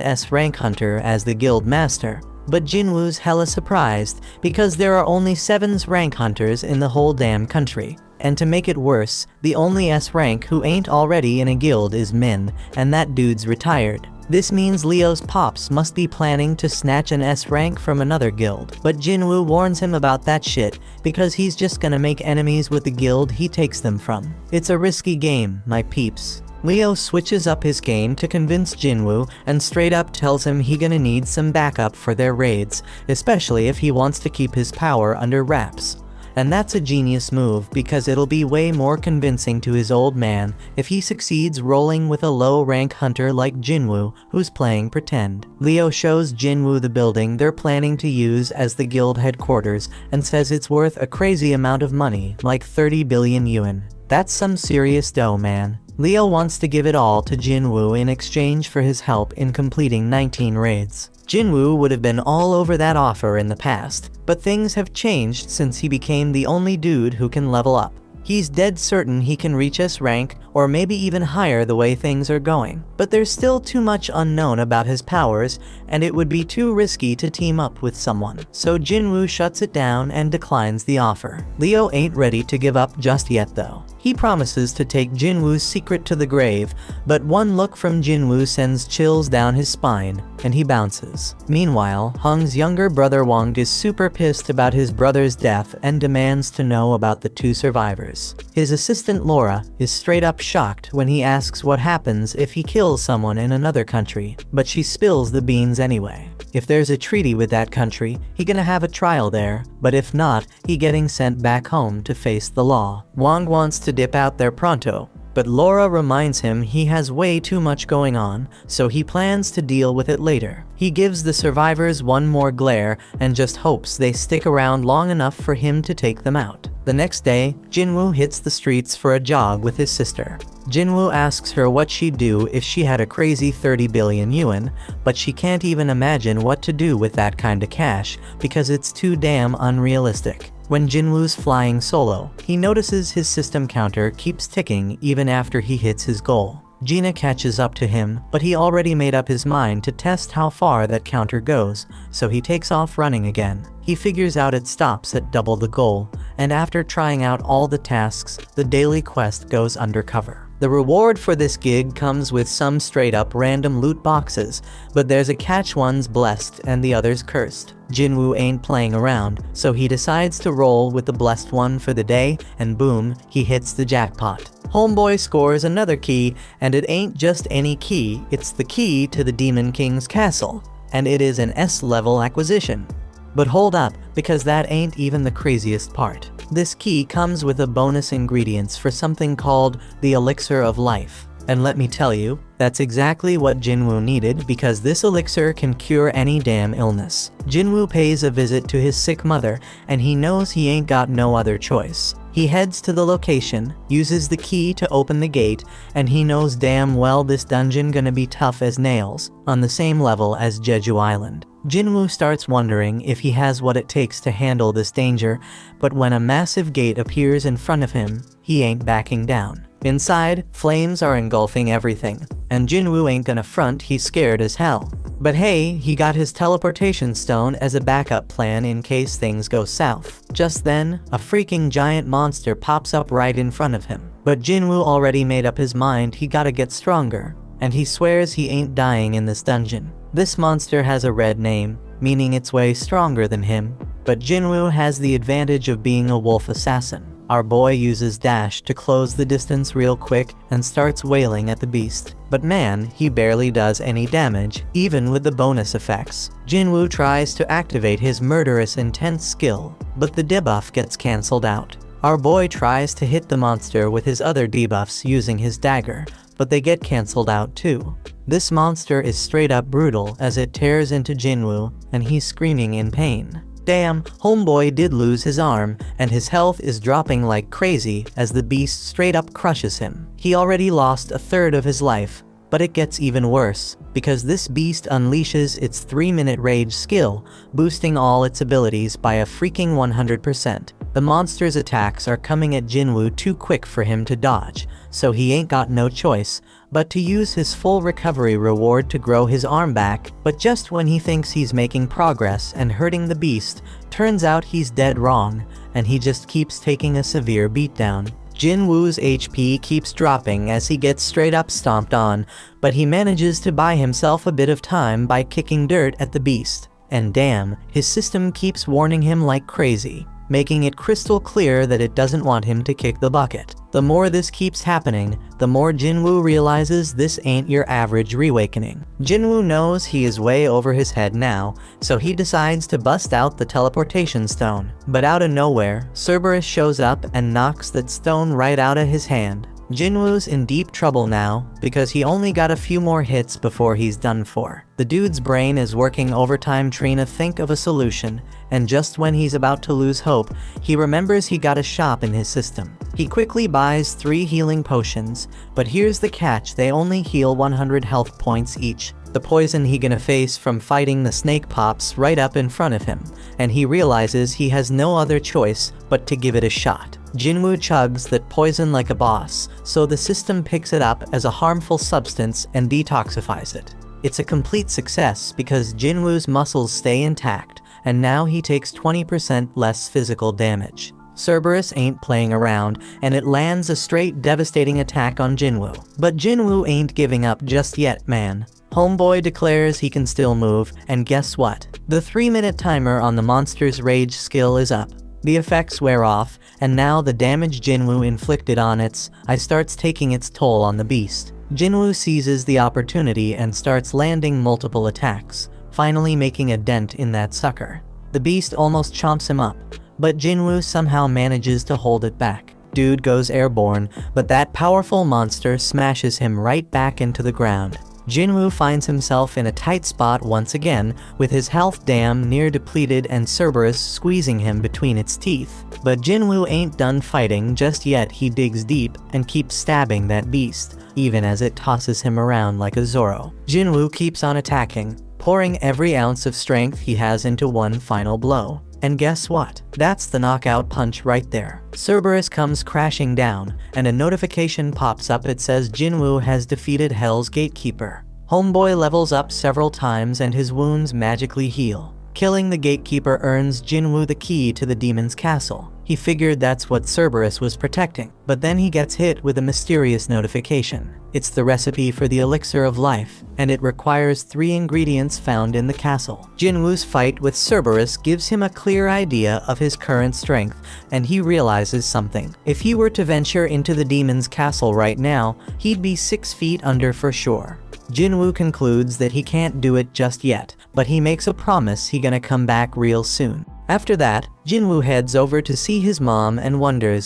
S-rank hunter as the guild master, but Jinwoo's hella surprised because there are only 7 rank hunters in the whole damn country. And to make it worse, the only S-rank who ain't already in a guild is Min, and that dude's retired. This means Leo's pops must be planning to snatch an S-rank from another guild. But Jinwoo warns him about that shit, because he's just gonna make enemies with the guild he takes them from. It's a risky game, my peeps. Leo switches up his game to convince Jinwoo and straight up tells him he gonna need some backup for their raids, especially if he wants to keep his power under wraps. And that's a genius move because it'll be way more convincing to his old man if he succeeds rolling with a low-rank hunter like Jinwoo who's playing pretend. Leo shows Jinwoo the building they're planning to use as the guild headquarters and says it's worth a crazy amount of money, like 30 billion yuan. That's some serious dough, man. Leo wants to give it all to Jinwoo in exchange for his help in completing 19 raids. Jinwoo would have been all over that offer in the past, but things have changed since he became the only dude who can level up. He's dead certain he can reach S rank, or maybe even higher the way things are going. But there's still too much unknown about his powers, and it would be too risky to team up with someone. So Jinwoo shuts it down and declines the offer. Leo ain't ready to give up just yet though. He promises to take Jinwoo's secret to the grave, but one look from Jinwoo sends chills down his spine, and he bounces. Meanwhile, Hung's younger brother Wang is super pissed about his brother's death and demands to know about the 2 survivors. His assistant Laura is straight up shocked when he asks what happens if he kills someone in another country, but she spills the beans anyway. If there's a treaty with that country, he gonna have a trial there, but if not, he getting sent back home to face the law. Wang wants to dip out there pronto, but Laura reminds him he has way too much going on, so he plans to deal with it later. He gives the survivors one more glare and just hopes they stick around long enough for him to take them out. The next day, Jinwoo hits the streets for a jog with his sister. Jinwoo asks her what she'd do if she had a crazy 30 billion yuan, but she can't even imagine what to do with that kind of cash because it's too damn unrealistic. When Jinwoo's flying solo, he notices his system counter keeps ticking even after he hits his goal. Gina catches up to him, but he already made up his mind to test how far that counter goes, so he takes off running again. He figures out it stops at double the goal, and after trying out all the tasks, the daily quest goes undercover. The reward for this gig comes with some straight up random loot boxes, but there's a catch: one's blessed and the other's cursed. Jinwoo ain't playing around, so he decides to roll with the blessed one for the day, and boom, he hits the jackpot. Homeboy scores another key, and it ain't just any key, it's the key to the Demon King's castle, and it is an S-level acquisition. But hold up, because that ain't even the craziest part. This key comes with a bonus ingredients for something called the Elixir of Life. And let me tell you, that's exactly what Jinwoo needed, because this elixir can cure any damn illness. Jinwoo pays a visit to his sick mother, and he knows he ain't got no other choice. He heads to the location, uses the key to open the gate, and he knows damn well this dungeon gonna be tough as nails, on the same level as Jeju Island. Jinwoo starts wondering if he has what it takes to handle this danger, but when a massive gate appears in front of him, he ain't backing down. Inside, flames are engulfing everything, and Jinwoo ain't gonna front, he's scared as hell. But hey, he got his teleportation stone as a backup plan in case things go south. Just then, a freaking giant monster pops up right in front of him. But Jinwoo already made up his mind he gotta get stronger, and he swears he ain't dying in this dungeon. This monster has a red name, meaning it's way stronger than him, but Jinwoo has the advantage of being a wolf assassin. Our boy uses dash to close the distance real quick and starts wailing at the beast. But man, he barely does any damage, even with the bonus effects. Jinwoo tries to activate his murderous intense skill, but the debuff gets cancelled out. Our boy tries to hit the monster with his other debuffs using his dagger, but they get cancelled out too. This monster is straight up brutal as it tears into Jinwoo, and he's screaming in pain. Damn, homeboy did lose his arm, and his health is dropping like crazy as the beast straight up crushes him. He already lost a third of his life, but it gets even worse, because this beast unleashes its 3-minute rage skill, boosting all its abilities by a freaking 100%. The monster's attacks are coming at Jinwoo too quick for him to dodge, so he ain't got no choice but to use his full recovery reward to grow his arm back. But just when he thinks he's making progress and hurting the beast, turns out he's dead wrong, and he just keeps taking a severe beatdown. Jinwoo's HP keeps dropping as he gets straight up stomped on, but he manages to buy himself a bit of time by kicking dirt at the beast. And damn, his system keeps warning him like crazy, making it crystal clear that it doesn't want him to kick the bucket. The more this keeps happening, the more Jinwoo realizes this ain't your average reawakening. Jinwoo knows he is way over his head now, so he decides to bust out the teleportation stone. But out of nowhere, Cerberus shows up and knocks that stone right out of his hand. Jinwoo's in deep trouble now, because he only got a few more hits before he's done for. The dude's brain is working overtime trying to think of a solution, and just when he's about to lose hope, he remembers he got a shop in his system. He quickly buys 3 healing potions, but here's the catch: they only heal 100 health points each. The poison he gonna face from fighting the snake pops right up in front of him, and he realizes he has no other choice but to give it a shot. Jinwoo chugs that poison like a boss, so the system picks it up as a harmful substance and detoxifies it. It's a complete success because Jinwoo's muscles stay intact, and now he takes 20% less physical damage. Cerberus ain't playing around, and it lands a straight devastating attack on Jinwoo. But Jinwoo ain't giving up just yet, man. Homeboy declares he can still move, and guess what? The 3-minute timer on the monster's rage skill is up. The effects wear off, and now the damage Jinwoo inflicted on its eye starts taking its toll on the beast. Jinwoo seizes the opportunity and starts landing multiple attacks, finally making a dent in that sucker. The beast almost chomps him up, but Jinwoo somehow manages to hold it back. dude goes airborne, but that powerful monster smashes him right back into the ground. Jinwoo finds himself in a tight spot once again, with his health damn near depleted and Cerberus squeezing him between its teeth. But Jinwoo ain't done fighting just yet. He digs deep and keeps stabbing that beast, even as it tosses him around like a Zorro. Jinwoo keeps on attacking, pouring every ounce of strength he has into one final blow. And guess what? That's the knockout punch right there. Cerberus comes crashing down, and a notification pops up. It says Jinwoo has defeated Hell's Gatekeeper. Homeboy levels up several times and his wounds magically heal. Killing the Gatekeeper earns Jinwoo the key to the demon's castle. He figured that's what Cerberus was protecting, but then he gets hit with a mysterious notification. It's the recipe for the elixir of life, and it requires 3 ingredients found in the castle. Jinwoo's fight with Cerberus gives him a clear idea of his current strength, and he realizes something. If he were to venture into the demon's castle right now, he'd be 6 feet under for sure. Jinwoo concludes that he can't do it just yet, but he makes a promise he gonna come back real soon. After that, Jinwoo heads over to see his mom and wonders